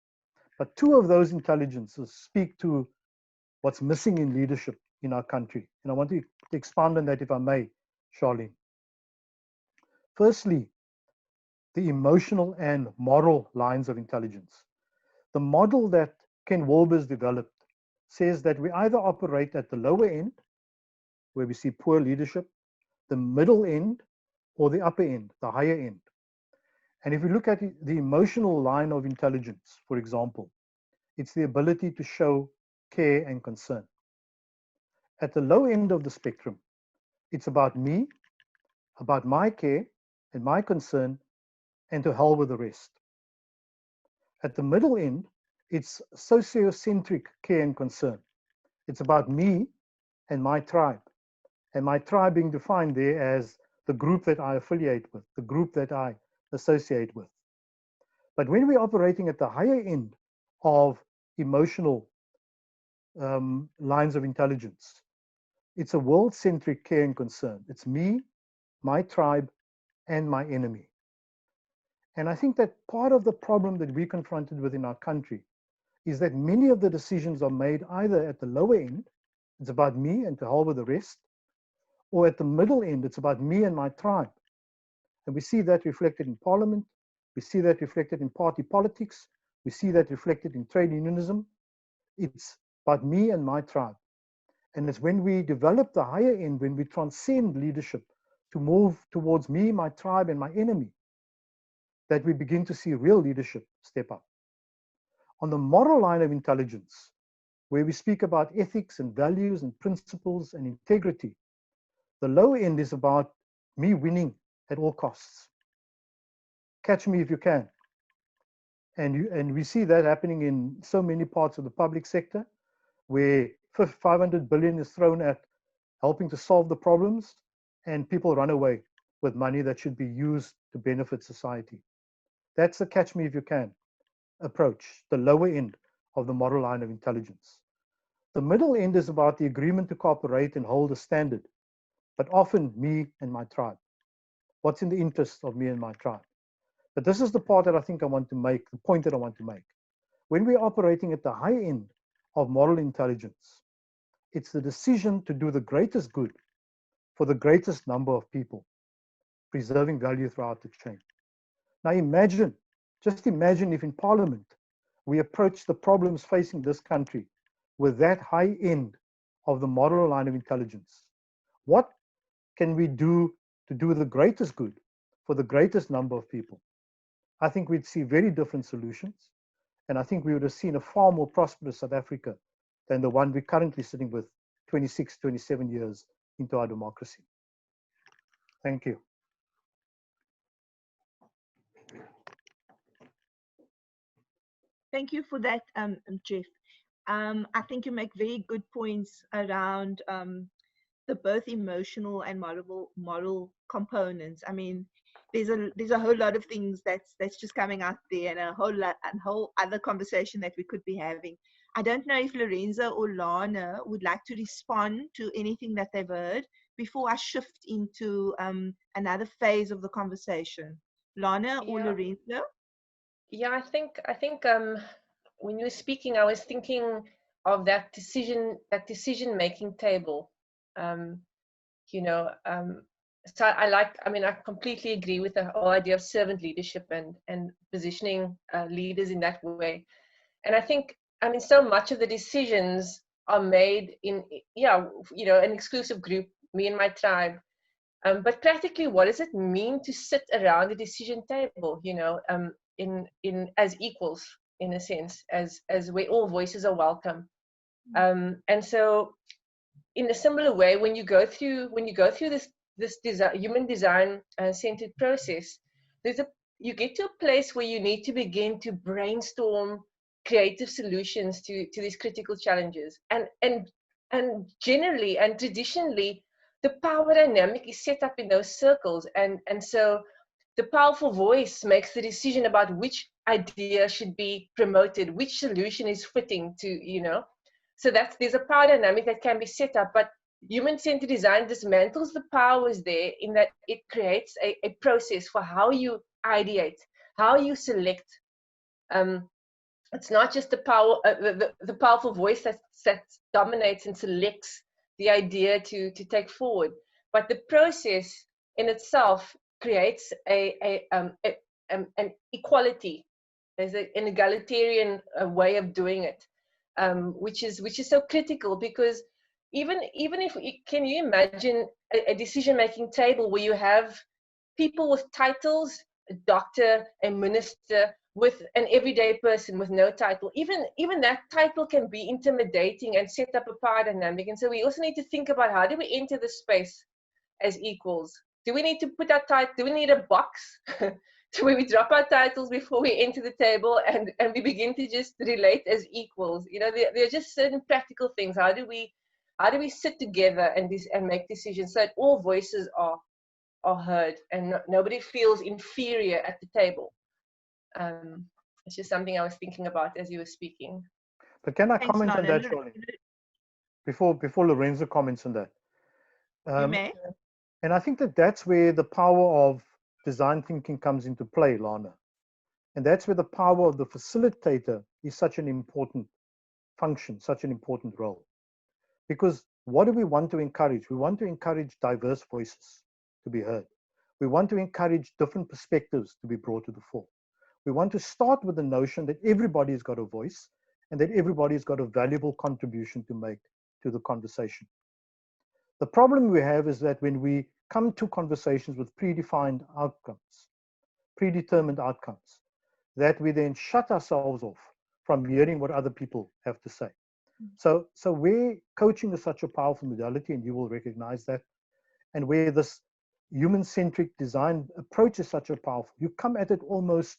Speaker 2: But 2 of those intelligences speak to what's missing in leadership in our country. And I want to expand on that, if I may, Charleen. Firstly, the emotional and moral lines of intelligence. The model that Ken Wilber's developed says that we either operate at the lower end, where we see poor leadership, the middle end, or the upper end, the higher end. And if we look at the emotional line of intelligence, for example, it's the ability to show care and concern. At the low end of the spectrum, it's about me, about my care and my concern, and to hell with the rest. At the middle end, it's sociocentric care and concern. It's about me and my tribe being defined there as the group that I affiliate with, the group that I associate with. But when we're operating at the higher end of emotional lines of intelligence, it's a world-centric care and concern. It's me, my tribe, and my enemy. And I think that part of the problem that we're confronted with in our country is that many of the decisions are made either at the lower end, it's about me and to hell with the rest, or at the middle end, it's about me and my tribe. And we see that reflected in parliament. We see that reflected in party politics. We see that reflected in trade unionism. It's about me and my tribe. And it's when we develop the higher end, when we transcend leadership to move towards me, my tribe, and my enemy, that we begin to see real leadership step up. On the moral line of intelligence, where we speak about ethics and values and principles and integrity, the low end is about me winning at all costs. Catch me if you can. And we see that happening in so many parts of the public sector, where 500 billion is thrown at helping to solve the problems, and people run away with money that should be used to benefit society. That's the catch me if you can approach, the lower end of the moral line of intelligence. The middle end is about the agreement to cooperate and hold a standard, but often me and my tribe. What's in the interest of me and my tribe? But this is the part that I think I want to make, the point that I want to make. When we're operating at the high end of moral intelligence, it's the decision to do the greatest good for the greatest number of people, preserving value throughout the chain. Now imagine, just imagine if in Parliament, we approach the problems facing this country with that high end of the moral line of intelligence. What can we do to do the greatest good for the greatest number of people? I think we'd see very different solutions. And I think we would have seen a far more prosperous South Africa than the one we're currently sitting with 26, 27 years into our democracy. Thank you.
Speaker 1: Thank you for that, Geoff. I think you make very good points around the both emotional and moral components. I mean, there's a whole lot of things that's just coming out there, and a whole other conversation that we could be having. I don't know if Lorenzo or Lana would like to respond to anything that they've heard before I shift into another phase of the conversation. Lana or Lorenzo?
Speaker 3: Yeah, I think when you were speaking, I was thinking of that decision making table. So I completely agree with the whole idea of servant leadership and positioning leaders in that way. And I think, so much of the decisions are made in, an exclusive group, me and my tribe. But practically, what does it mean to sit around the decision table, in as equals, in a sense, as where all voices are welcome. And so in a similar way, when you go through this human design centered process, you get to a place where you need to begin to brainstorm creative solutions to these critical challenges. And generally and traditionally, the power dynamic is set up in those circles. And so the powerful voice makes the decision about which idea should be promoted, which solution is fitting to, So there's a power dynamic that can be set up, but human-centered design dismantles the powers there in that it creates a process for how you ideate, how you select. It's not just the powerful voice that dominates and selects the idea to take forward, but the process in itself creates an equality. There's an egalitarian way of doing it, which is so critical, because even if can you imagine a decision-making table where you have people with titles, a doctor, a minister, with an everyday person with no title? Even that title can be intimidating and set up a power dynamic. And so we also need to think about, how do we enter the space as equals? Do we need to put our title? Do we need a box to where we drop our titles before we enter the table and we begin to just relate as equals? There are just certain practical things. How do we sit together and make decisions so that all voices are heard and nobody feels inferior at the table? It's just something I was thinking about as you were speaking.
Speaker 2: But can I comment on that, Charleen? Before Lorenzo comments on that.
Speaker 1: You may.
Speaker 2: And I think that's where the power of design thinking comes into play, Lana. And that's where the power of the facilitator is such an important function, such an important role. Because what do we want to encourage? We want to encourage diverse voices to be heard. We want to encourage different perspectives to be brought to the fore. We want to start with the notion that everybody's got a voice and that everybody's got a valuable contribution to make to the conversation. The problem we have is that when we come to conversations with predefined outcomes, predetermined outcomes, that we then shut ourselves off from hearing what other people have to say. So where coaching is such a powerful modality, and you will recognize that, and where this human-centric design approach is such a powerful, you come at it almost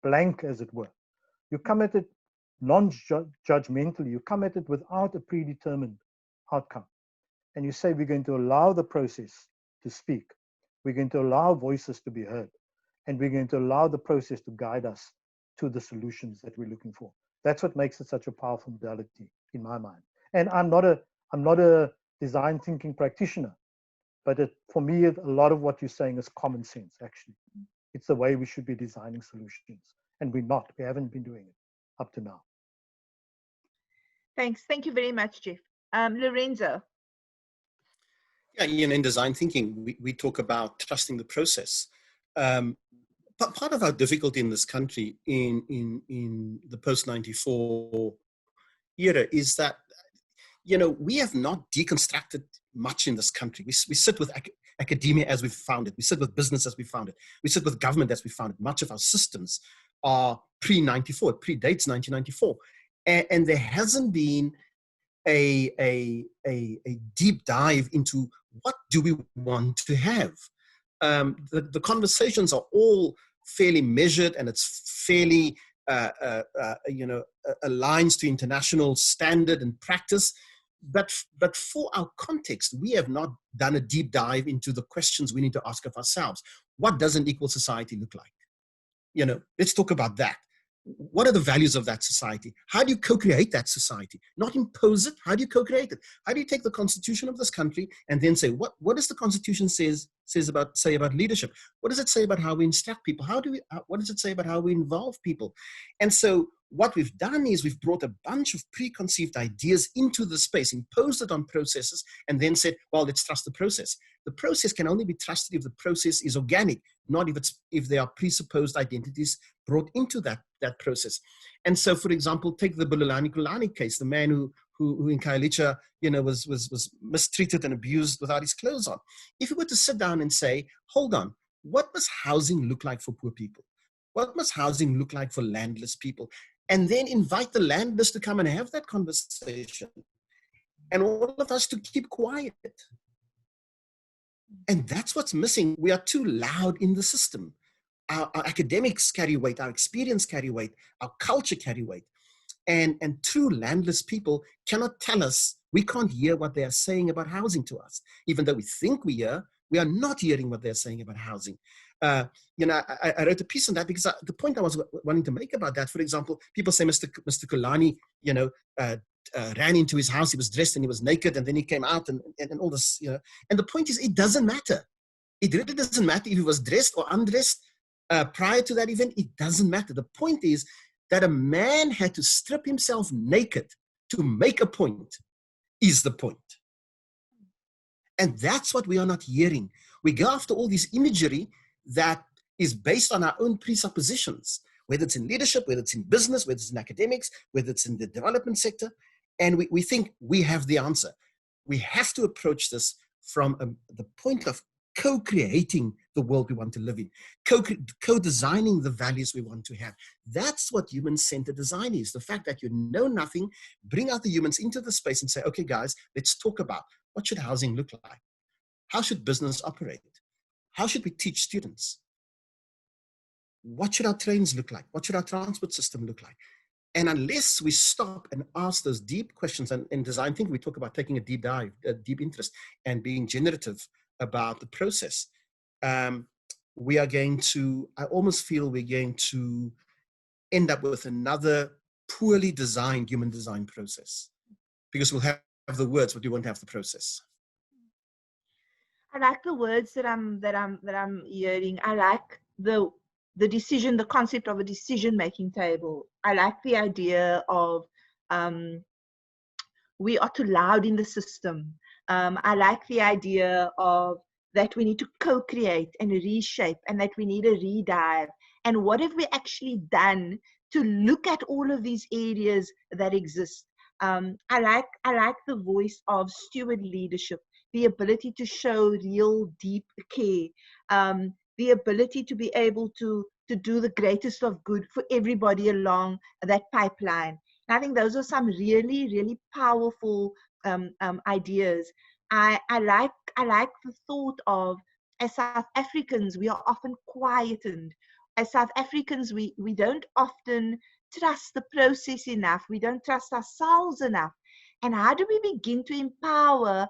Speaker 2: blank, as it were. You come at it non-judgmentally. You come at it without a predetermined outcome. And you say, we're going to allow the process to speak. We're going to allow voices to be heard. And we're going to allow the process to guide us to the solutions that we're looking for. That's what makes it such a powerful modality in my mind. And I'm not a design thinking practitioner, but for me, a lot of what you're saying is common sense, actually. It's the way we should be designing solutions. And we're not. We haven't been doing it up to now.
Speaker 1: Thanks. Thank you very much, Geoff. Lorenzo.
Speaker 4: Yeah, in design thinking, we talk about trusting the process. But part of our difficulty in this country in the post-94 era is that, we have not deconstructed much in this country. We sit with academia as we found it. We sit with business as we found it. We sit with government as we found it. Much of our systems are pre-94, it predates 1994. And there hasn't been a deep dive into what do we want to have. The conversations are all fairly measured, and it's fairly aligns to international standard and practice. But for our context, we have not done a deep dive into the questions we need to ask of ourselves. What does an equal society look like? Let's talk about that. What are the values of that society? How do you co-create that society? Not impose it. How do you co-create it? How do you take the constitution of this country and then say, what does the constitution say about leadership? What does it say about how we instruct people? What does it say about how we involve people? And so what we've done is we've brought a bunch of preconceived ideas into the space, imposed it on processes, and then said, well, let's trust the process. The process can only be trusted if the process is organic, not if there are presupposed identities brought into that process. And so, for example, take the Bulelani Kulani case, the man who in Khayelitsha, was mistreated and abused without his clothes on. If we were to sit down and say, hold on, what must housing look like for poor people? What must housing look like for landless people? And then invite the landless to come and have that conversation. And all of us to keep quiet. And that's what's missing. We are too loud in the system. Our academics carry weight, our experience carry weight, our culture carry weight. And true landless people cannot tell us, we can't hear what they are saying about housing to us. Even though we think we hear, we are not hearing what they're saying about housing. I wrote a piece on that because the point I was wanting to make about that, for example, people say Mr. Kulani, ran into his house, he was dressed and he was naked, and then he came out and all this, And the point is, it doesn't matter. It really doesn't matter if he was dressed or undressed prior to that event. It doesn't matter. The point is that a man had to strip himself naked to make a point is the point. And that's what we are not hearing. We go after all this imagery that is based on our own presuppositions, whether it's in leadership, whether it's in business, whether it's in academics, whether it's in the development sector. And we think we have the answer. We have to approach this from the point of co-creating the world we want to live in, co-designing the values we want to have. That's what human-centered design is. The fact that you know nothing, bring out the humans into the space and say, okay, guys, let's talk about what should housing look like? How should business operate? How should we teach students? What should our trains look like? What should our transport system look like? And unless we stop and ask those deep questions, and in design thinking, we talk about taking a deep dive, a deep interest, and being generative about the process, we are going to, I almost feel we're going to end up with another poorly designed human design process, because we'll have the words, but we won't have the process.
Speaker 1: I like the words that I'm hearing. I like the decision, the concept of a decision-making table. I like the idea of we are too loud in the system. I like the idea of that we need to co-create and reshape, and that we need a redive. And what have we actually done to look at all of these areas that exist? I like the voice of steward leadership, the ability to show real deep care, the ability to be able to do the greatest of good for everybody along that pipeline. And I think those are some really, really powerful ideas. I like the thought of, as South Africans, we are often quietened. As South Africans, we don't often trust the process enough. We don't trust ourselves enough. And how do we begin to empower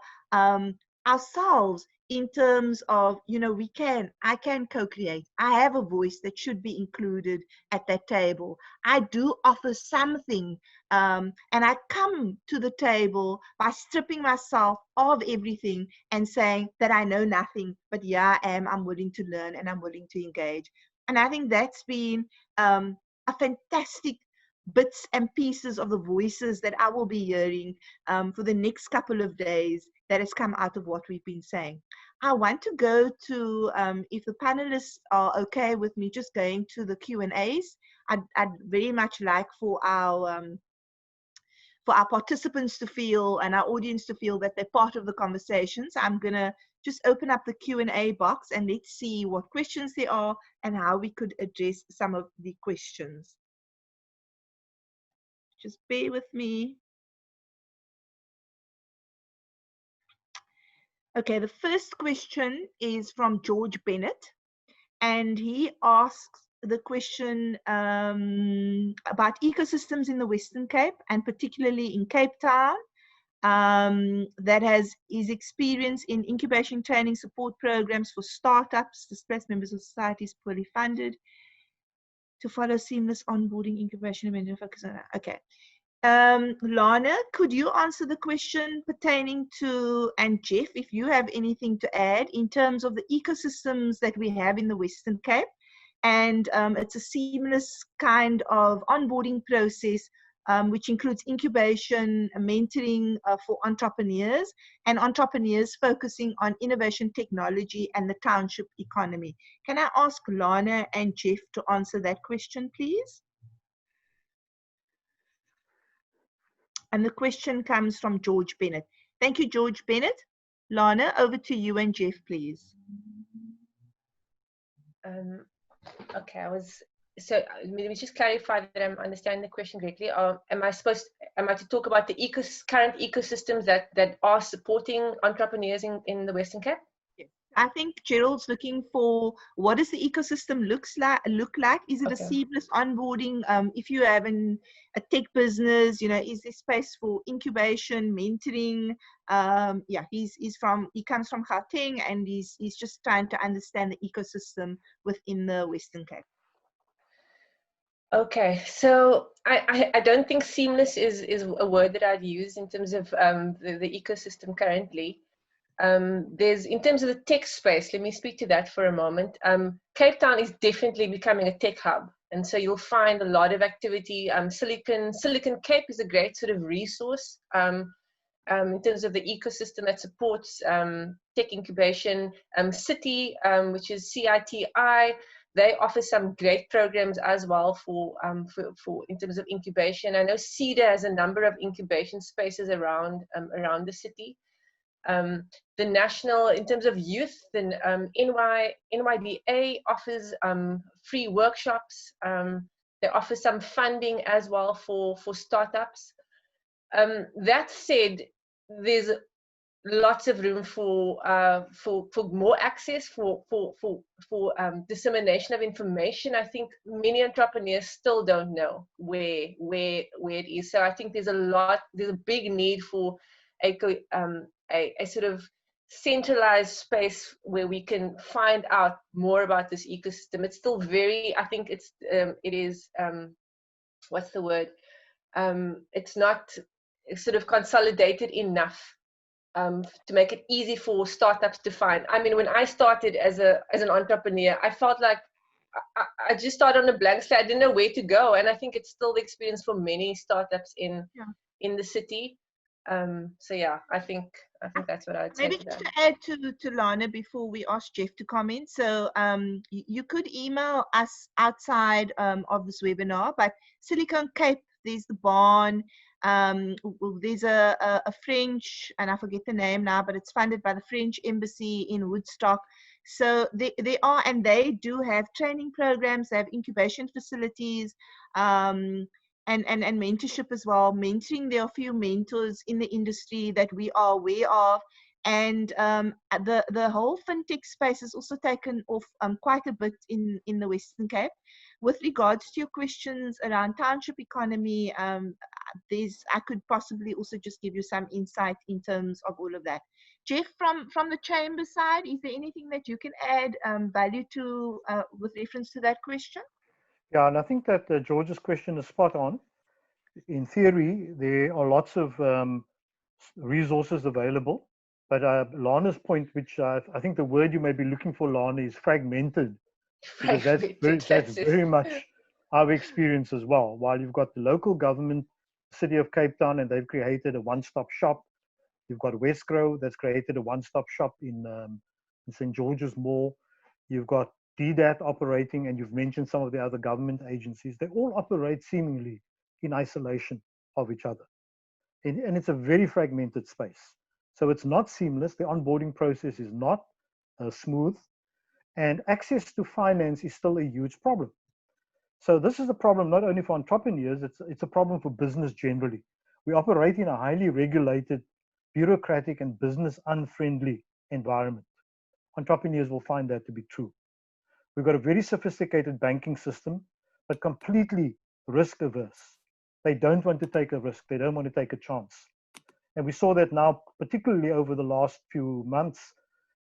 Speaker 1: ourselves in terms of, I can co-create. I have a voice that should be included at that table. I do offer something, and I come to the table by stripping myself of everything and saying that I know nothing, but yeah, I'm willing to learn and I'm willing to engage. And I think that's been a fantastic bits and pieces of the voices that I will be hearing for the next couple of days that has come out of what we've been saying. I want to go to, if the panelists are okay with me just going to the Q&As, I'd very much like for our participants to feel, and our audience to feel, that they're part of the conversation. So I'm going to just open up the Q&A box and let's see what questions there are and how we could address some of the questions. Just bear with me. Okay, the first question is from George Bennett, and he asks the question about ecosystems in the Western Cape, and particularly in Cape Town, that has his experience in incubation training support programs for startups, displaced members of society, is poorly funded, to follow seamless onboarding, incubation, and focus on that. Okay. Lana, could you answer the question pertaining to, and Geoff, if you have anything to add in terms of the ecosystems that we have in the Western Cape? And it's a seamless kind of onboarding process, which includes incubation, mentoring for entrepreneurs, and entrepreneurs focusing on innovation technology and the township economy. Can I ask Lana and Geoff to answer that question, please? And the question comes from George Bennett. Thank you, George Bennett. Lana, over to you and Geoff, please.
Speaker 3: Okay, so let me just clarify that I'm understanding the question correctly. Am I to talk about the current ecosystems that are supporting entrepreneurs in the Western Cape?
Speaker 1: I think Gerald's looking for, what does the ecosystem look like? Is it a seamless onboarding? If you have a tech business, is there space for incubation, mentoring? Yeah, he comes from Gauteng, and he's just trying to understand the ecosystem within the Western Cape.
Speaker 3: Okay, so I don't think seamless is a word that I'd use in terms of the ecosystem currently. In terms of the tech space, let me speak to that for a moment. Cape Town is definitely becoming a tech hub, and so you'll find a lot of activity. Silicon Cape is a great sort of resource in terms of the ecosystem that supports tech incubation. City, which is CITI, they offer some great programs as well for in terms of incubation. I know CEDA has a number of incubation spaces around the city. The national, in terms of youth, then NYDA offers free workshops. They offer some funding as well for startups. That said, there's lots of room for more access, for dissemination of information. I think many entrepreneurs still don't know where it is. So I think there's a big need for a sort of centralized space where we can find out more about this ecosystem. It's still very, I think it is what's the word? It's not sort of consolidated enough to make it easy for startups to find. I mean, when I started as an entrepreneur, I felt like I just started on a blank slate. I didn't know where to go, and I think it's still the experience for many startups in the city. So yeah, I think that's what I'd say
Speaker 1: Maybe
Speaker 3: to
Speaker 1: just
Speaker 3: that.
Speaker 1: to add to Lana before we ask Geoff to comment. So you could email us outside of this webinar, but Silicon Cape, there's the barn. There's a French, and I forget the name now, but it's funded by the French embassy in Woodstock. So they are, and they do have training programs. They have incubation facilities. And mentorship as well. Mentoring, there are a few mentors in the industry that we are aware of. And the whole fintech space has also taken off quite a bit in the Western Cape. With regards to your questions around township economy, I could possibly also just give you some insight in terms of all of that. Geoff, from the chamber side, is there anything that you can add value to with reference to that question?
Speaker 2: Yeah, and I think that George's question is spot on. In theory, there are lots of resources available, but Lana's point, which I think the word you may be looking for, Lana, is fragmented, because that's very much our experience as well. While you've got the local government, City of Cape Town, and they've created a one-stop shop. You've got Westgrow that's created a one-stop shop in St. George's Mall. You've got DDAT operating, and you've mentioned some of the other government agencies. They all operate seemingly in isolation of each other. And it's a very fragmented space. So it's not seamless. The onboarding process is not smooth. And access to finance is still a huge problem. So this is a problem not only for entrepreneurs, it's a problem for business generally. We operate in a highly regulated, bureaucratic, and business unfriendly environment. Entrepreneurs will find that to be true. We've got a very sophisticated banking system, but completely risk averse. They don't want to take a risk. They don't want to take a chance. And we saw that now, particularly over the last few months,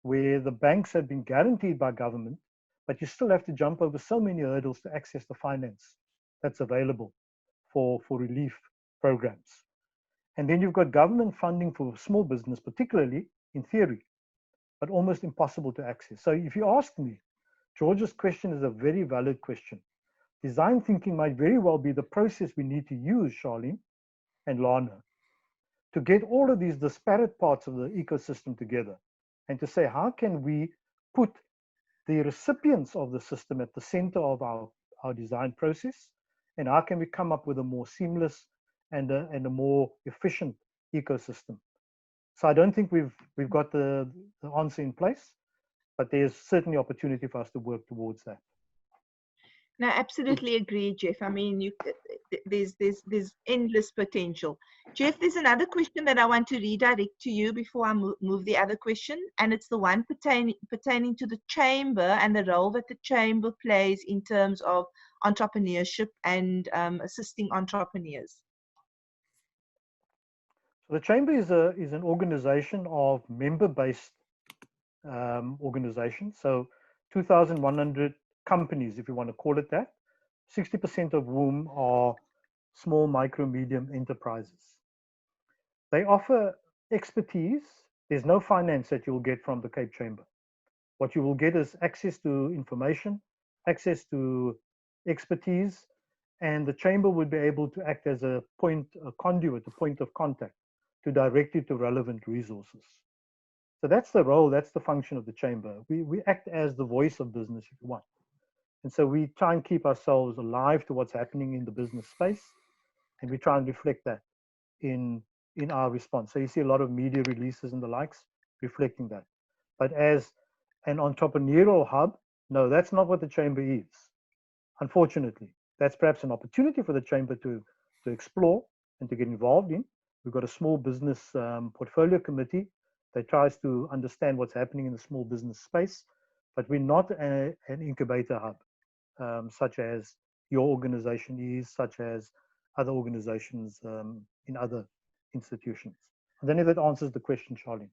Speaker 2: where the banks have been guaranteed by government, but you still have to jump over so many hurdles to access the finance that's available for relief programs. And then you've got government funding for small business, particularly in theory, but almost impossible to access. So if you ask me, George's question is a very valid question. Design thinking might very well be the process we need to use, Charleen and Lana, to get all of these disparate parts of the ecosystem together and to say, how can we put the recipients of the system at the center of our design process, and how can we come up with a more seamless and a more efficient ecosystem? So I don't think we've got the answer in place, but there's certainly opportunity for us to work towards that.
Speaker 1: No, absolutely agree, Geoff. I mean, there's endless potential. Geoff, there's another question that I want to redirect to you before I move the other question, and it's the one pertaining to the chamber and the role that the chamber plays in terms of entrepreneurship and assisting entrepreneurs.
Speaker 2: So the chamber is an organization of member-based organizations. So 2,100 companies, if you want to call it that, 60% of whom are small, micro, medium enterprises. They offer expertise. There's no finance that you'll get from the Cape Chamber. What you will get is access to information, access to expertise, and the chamber would be able to act as a conduit, a point of contact to direct you to relevant resources. So that's the role, that's the function of the chamber. We act as the voice of business, if you want. And so we try and keep ourselves alive to what's happening in the business space, and we try and reflect that in our response. So you see a lot of media releases and the likes reflecting that. But as an entrepreneurial hub, no, that's not what the chamber is. Unfortunately, that's perhaps an opportunity for the chamber to explore and to get involved in. We've got a small business portfolio committee that tries to understand what's happening in the small business space, but we're not an incubator hub, such as your organization is, such as other organizations in other institutions. I don't know if that answers the question, Charleen.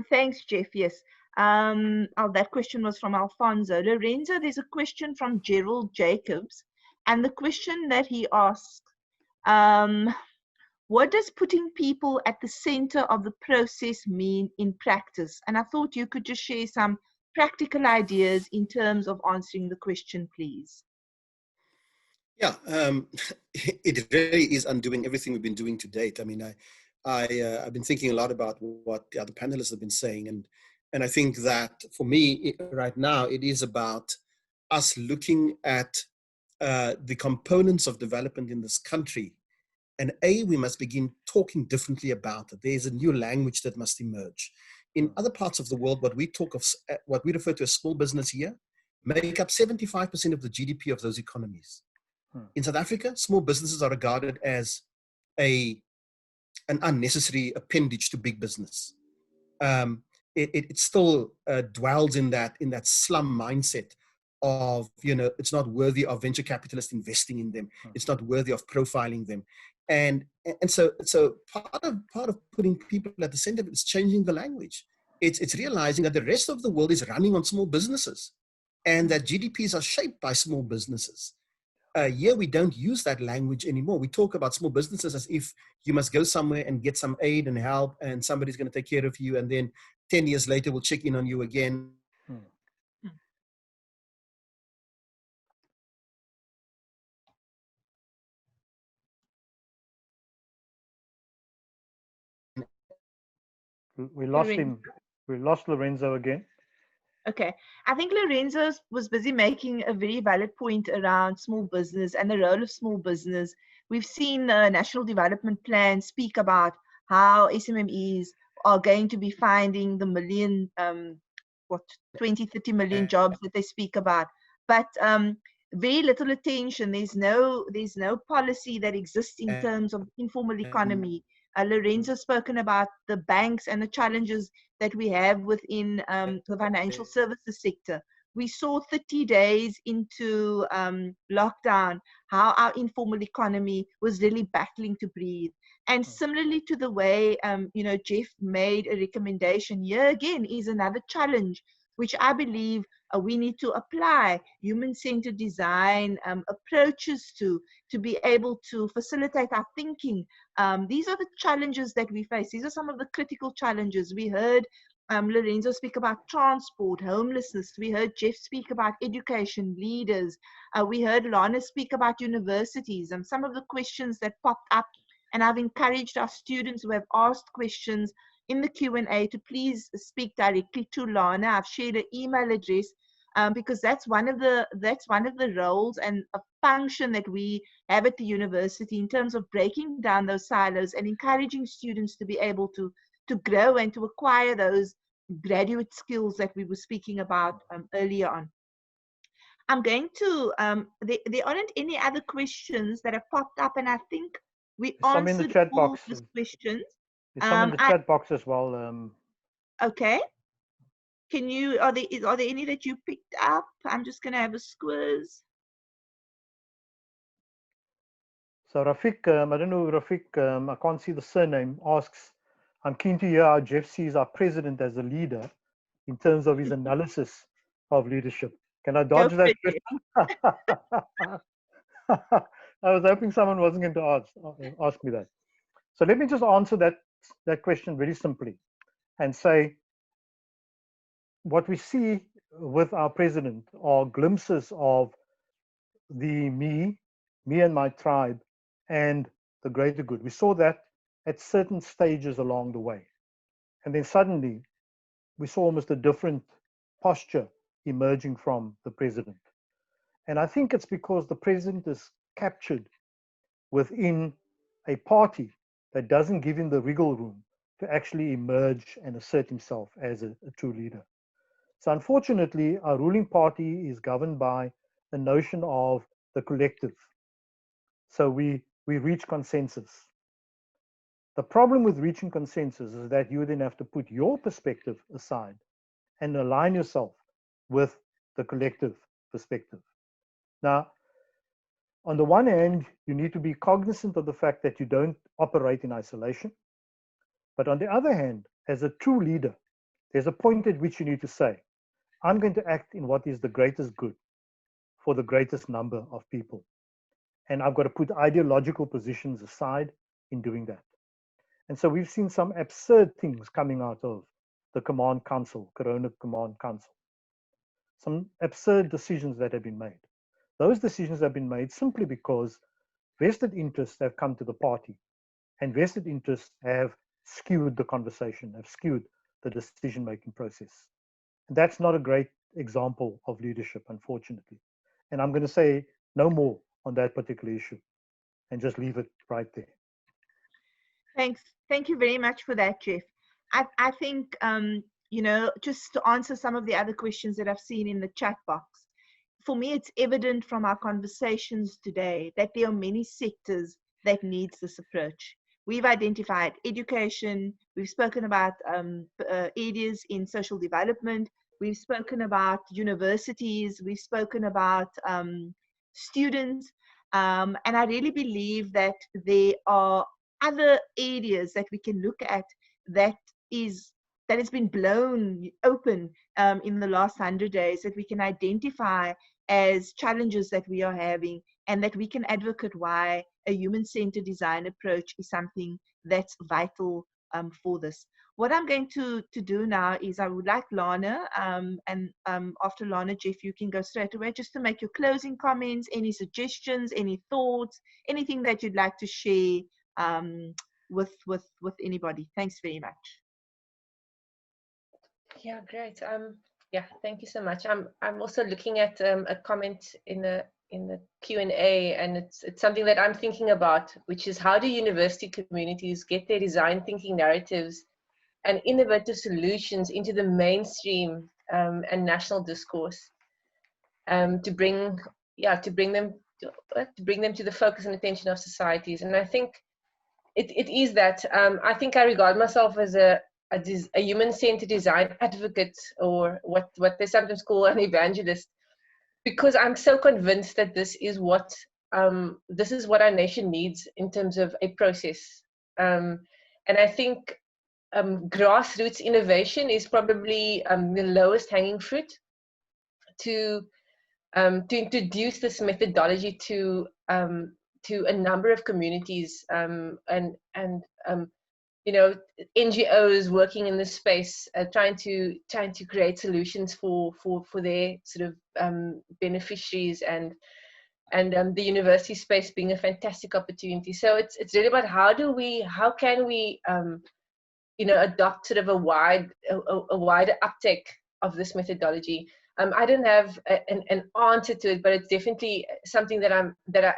Speaker 1: Thanks, Geoff. Yes. That question was from Alfonso. Lorenzo, there's a question from Gerald Jacobs, and the question that he asks, what does putting people at the center of the process mean in practice? And I thought you could just share some practical ideas in terms of answering the question, please.
Speaker 4: Yeah, it really is undoing everything we've been doing to date. I mean, I've been thinking a lot about what the other panelists have been saying, and I think that for me right now, it is about us looking at the components of development in this country. And we must begin talking differently about it. There's a new language that must emerge. In other parts of the world, what we talk of, what we refer to as small business here, make up 75% of the GDP of those economies. In South Africa, small businesses are regarded as an unnecessary appendage to big business. It still dwells in that slum mindset of, it's not worthy of venture capitalists investing in them. It's not worthy of profiling them. And so part of putting people at the center of it is changing the language. It's realizing that the rest of the world is running on small businesses and that GDPs are shaped by small businesses. Here we don't use that language anymore. We talk about small businesses as if you must go somewhere and get some aid and help and somebody's going to take care of you, and then 10 years later we'll check in on you again.
Speaker 2: We lost him. We lost Lorenzo again.
Speaker 1: Okay, I think Lorenzo was busy making a very valid point around small business and the role of small business. We've seen the National Development Plan speak about how SMMEs are going to be finding the 20, 30 million jobs that they speak about. But very little attention. There's no policy that exists in terms of informal economy. Lorenzo spoken about the banks and the challenges that we have within the financial services sector. We saw 30 days into lockdown how our informal economy was really battling to breathe. And similarly to the way, Geoff made a recommendation, here again is another challenge, which I believe we need to apply human-centered design approaches to be able to facilitate our thinking. These are the challenges that we face. These are some of the critical challenges. We heard Lorenzo speak about transport, homelessness. We heard Geoff speak about education, leaders. We heard Lana speak about universities and some of the questions that popped up. And I've encouraged our students who have asked questions in the Q&A to please speak directly to Lana. I've shared an email address because that's one of the roles and a function that we have at the university in terms of breaking down those silos and encouraging students to be able to grow and to acquire those graduate skills that we were speaking about earlier on. I'm going to, there aren't any other questions that have popped up, and I think we
Speaker 2: some in the
Speaker 1: answered
Speaker 2: chat
Speaker 1: all
Speaker 2: box.
Speaker 1: those questions.
Speaker 2: There's some in the chat box as well.
Speaker 1: Okay. Can you, are there any that you picked up? I'm just going to have a squiz.
Speaker 2: So Rafiq, I don't know, Rafiq, I can't see the surname, asks, I'm keen to hear how Geoff sees our president as a leader in terms of his analysis of leadership. Can I dodge that question? I was hoping someone wasn't going to ask me that. So let me just answer that question very simply and say, what we see with our president are glimpses of the me and my tribe and the greater good. We saw that at certain stages along the way. And then suddenly we saw almost a different posture emerging from the president. And I think it's because the president is captured within a party that doesn't give him the wriggle room to actually emerge and assert himself as a true leader. So unfortunately, our ruling party is governed by the notion of the collective. So we reach consensus. The problem with reaching consensus is that you then have to put your perspective aside and align yourself with the collective perspective. Now, on the one hand, you need to be cognizant of the fact that you don't operate in isolation. But on the other hand, as a true leader, there's a point at which you need to say, I'm going to act in what is the greatest good for the greatest number of people. And I've got to put ideological positions aside in doing that. And so we've seen some absurd things coming out of the Command Council, Corona Command Council. Some absurd decisions that have been made. those decisions have been made simply because vested interests have come to the party, and vested interests have skewed the conversation, have skewed the decision-making process. And that's not a great example of leadership, unfortunately. And I'm going to say no more on that particular issue and just leave it right there.
Speaker 1: Thanks. Thank you very much for that, Geoff. I think, you know, just to answer some of the other questions that I've seen in the chat box, for me, it's evident from our conversations today that there are many sectors that needs this approach. We've identified education, we've spoken about areas in social development, we've spoken about universities, we've spoken about students, and I really believe that there are other areas that we can look at that has been blown open in the last 100 days, that we can identify as challenges that we are having, and that we can advocate why a human-centered design approach is something that's vital for this. What I'm going to do now is I would like Lana, and after Lana, Geoff, you can go straight away just to make your closing comments, any suggestions, any thoughts, anything that you'd like to share with anybody. Thanks very much.
Speaker 3: Yeah, great. Yeah, thank you so much. I'm also looking at a comment in the Q&A, and it's something that I'm thinking about, which is how do university communities get their design thinking narratives and innovative solutions into the mainstream and national discourse, to bring them to the focus and attention of societies. And I think it is that. I think I regard myself as a human-centered design advocate, or what they sometimes call an evangelist, because I'm so convinced that this is what our nation needs in terms of a process. And I think grassroots innovation is probably the lowest hanging fruit to introduce this methodology to a number of communities, and you know, NGOs working in this space, trying to create solutions for their sort of beneficiaries, and the university space being a fantastic opportunity. So it's really about how can we you know, adopt sort of a wider uptake of this methodology. I don't have an answer to it, but it's definitely something that I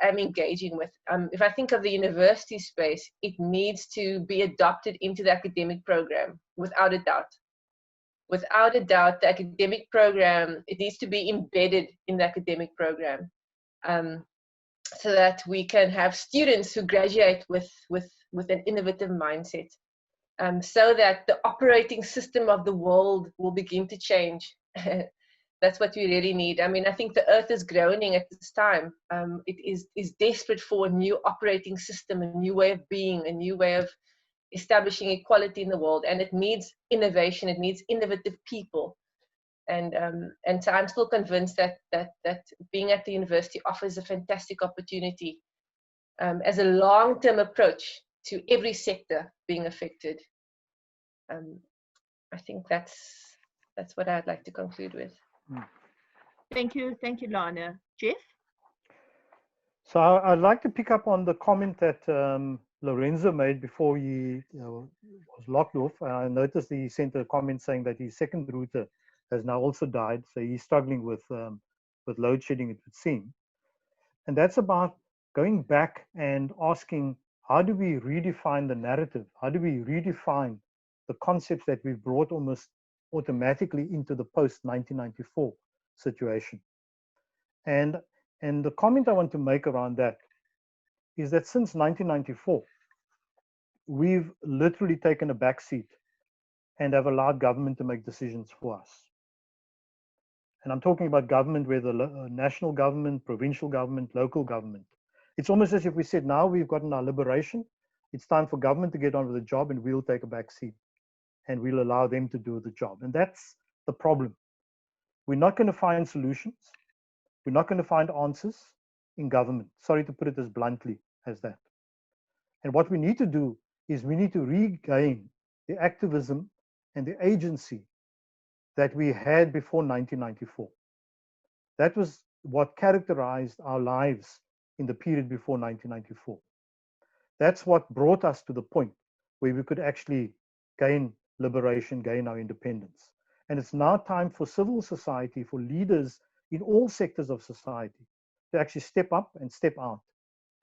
Speaker 3: am engaging with. If I think of the university space, it needs to be adopted into the academic program, without a doubt. Without a doubt, the academic program, it needs to be embedded in the academic program, so that we can have students who graduate with an innovative mindset, so that the operating system of the world will begin to change. That's what we really need. I mean, I think the earth is groaning at this time. It is desperate for a new operating system, a new way of being, a new way of establishing equality in the world. And it needs innovation. It needs innovative people. And so I'm still convinced that being at the university offers a fantastic opportunity as a long-term approach to every sector being affected. I think that's what I'd like to conclude with.
Speaker 1: Thank you, Lana. Geoff?
Speaker 2: So I'd like to pick up on the comment that Lorenzo made before he was locked off. I noticed he sent a comment saying that his second router has now also died, so he's struggling with load shedding, it would seem. And that's about going back and asking, how do we redefine the narrative? How do we redefine the concepts that we've brought almost automatically into the post-1994 situation? And the comment I want to make around that is that since 1994, we've literally taken a back seat and have allowed government to make decisions for us. And I'm talking about government, whether national government, provincial government, local government. It's almost as if we said, now we've gotten our liberation, it's time for government to get on with the job, and we'll take a back seat and we'll allow them to do the job. And that's the problem. We're not going to find solutions. We're not going to find answers in government. Sorry to put it as bluntly as that. And what we need to do is we need to regain the activism and the agency that we had before 1994. That was what characterized our lives in the period before 1994. That's what brought us to the point where we could actually gain liberation, gain our independence. And it's now time for civil society, for leaders in all sectors of society to actually step up and step out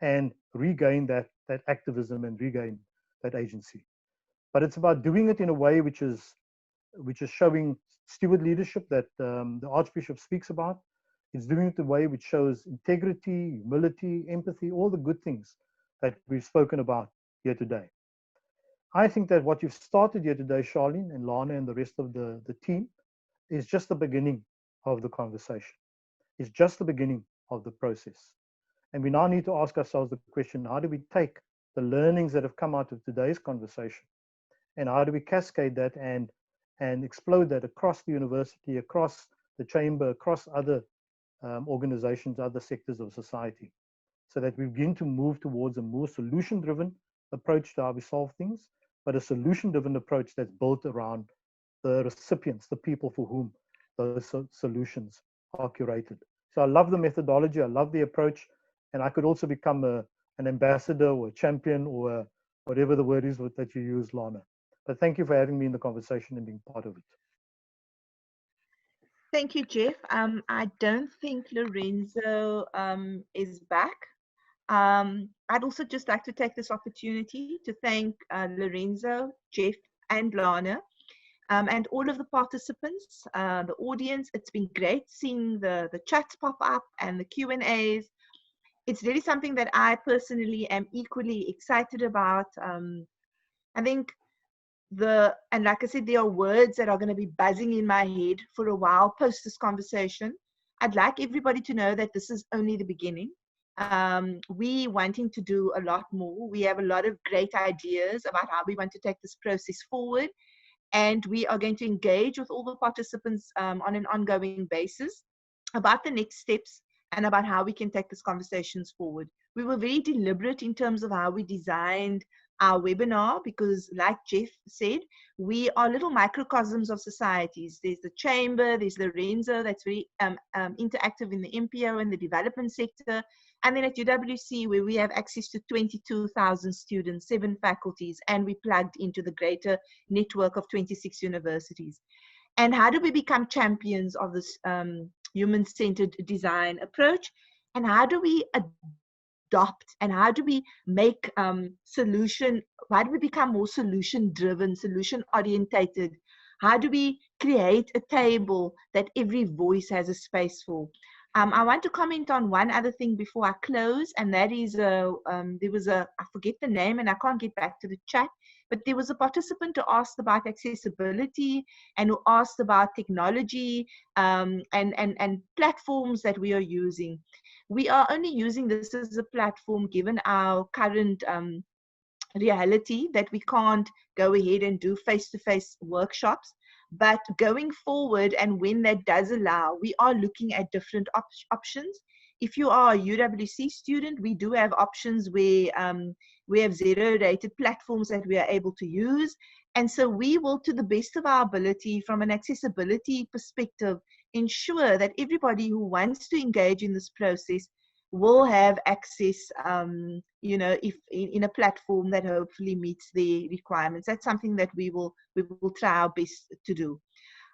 Speaker 2: and regain that activism and regain that agency. But it's about doing it in a way which is showing steward leadership that the Archbishop speaks about. It's doing it in a way which shows integrity, humility, empathy, all the good things that we've spoken about here today. I think that what you've started here today, Charleen and Lana and the rest of the team, is just the beginning of the conversation. It's just the beginning of the process. And we now need to ask ourselves the question, how do we take the learnings that have come out of today's conversation, and how do we cascade that and explode that across the university, across the chamber, across other organizations, other sectors of society, so that we begin to move towards a more solution-driven approach to how we solve things, but a solution-driven approach that's built around the recipients, the people for whom those solutions are curated. So I love the methodology, I love the approach, and I could also become an ambassador or a champion or whatever the word is that you use, Lana. But thank you for having me in the conversation and being part of it.
Speaker 1: Thank you, Geoff. I don't think Lorenzo is back. I'd also just like to take this opportunity to thank Lorenzo, Geoff, and Lana, and all of the participants, the audience. It's been great seeing the chats pop up and the Q&As. It's really something that I personally am equally excited about. I think and like I said, there are words that are going to be buzzing in my head for a while post this conversation. I'd like everybody to know that this is only the beginning. We wanting to do a lot more. We have a lot of great ideas about how we want to take this process forward, and we are going to engage with all the participants on an ongoing basis about the next steps and about how we can take these conversations forward. We were very deliberate in terms of how we designed our webinar, because like Geoff said, we are little microcosms of societies. There's the chamber, there's Lorenzo that's very interactive in the MPO and the development sector, and then at UWC, where we have access to 22,000 students, 7 faculties, and we plugged into the greater network of 26 universities. And how do we become champions of this human-centered design approach? And how do we adopt, and how do we make how do we become more solution-driven, solution-orientated? How do we create a table that every voice has a space for? I want to comment on one other thing before I close, and that is there was I forget the name and I can't get back to the chat, but there was a participant who asked about accessibility and who asked about technology and platforms that we are using. We are only using this as a platform given our current reality that we can't go ahead and do face-to-face workshops. But going forward, and when that does allow, we are looking at different options. If you are a UWC student, we do have options where we have zero-rated platforms that we are able to use. And so we will, to the best of our ability, from an accessibility perspective, ensure that everybody who wants to engage in this process will have access, if in a platform that hopefully meets the requirements. That's something that we will try our best to do.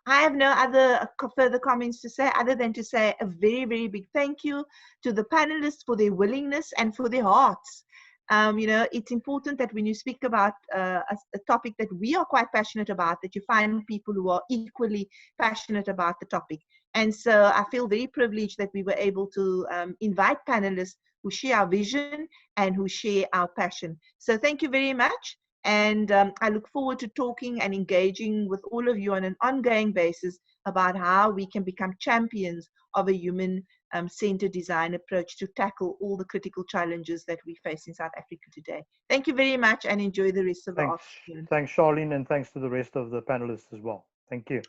Speaker 1: I have no other further comments to say, other than to say a very, very big thank you to the panelists for their willingness and for their hearts. It's important that when you speak about a topic that we are quite passionate about, that you find people who are equally passionate about the topic. And so I feel very privileged that we were able to invite panelists who share our vision and who share our passion. So thank you very much. And I look forward to talking and engaging with all of you on an ongoing basis about how we can become champions of a human-centered design approach to tackle all the critical challenges that we face in South Africa today. Thank you very much, and enjoy the rest of the afternoon.
Speaker 2: Thanks, Charleen, and thanks to the rest of the panelists as well. Thank you.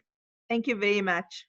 Speaker 1: Thank you very much.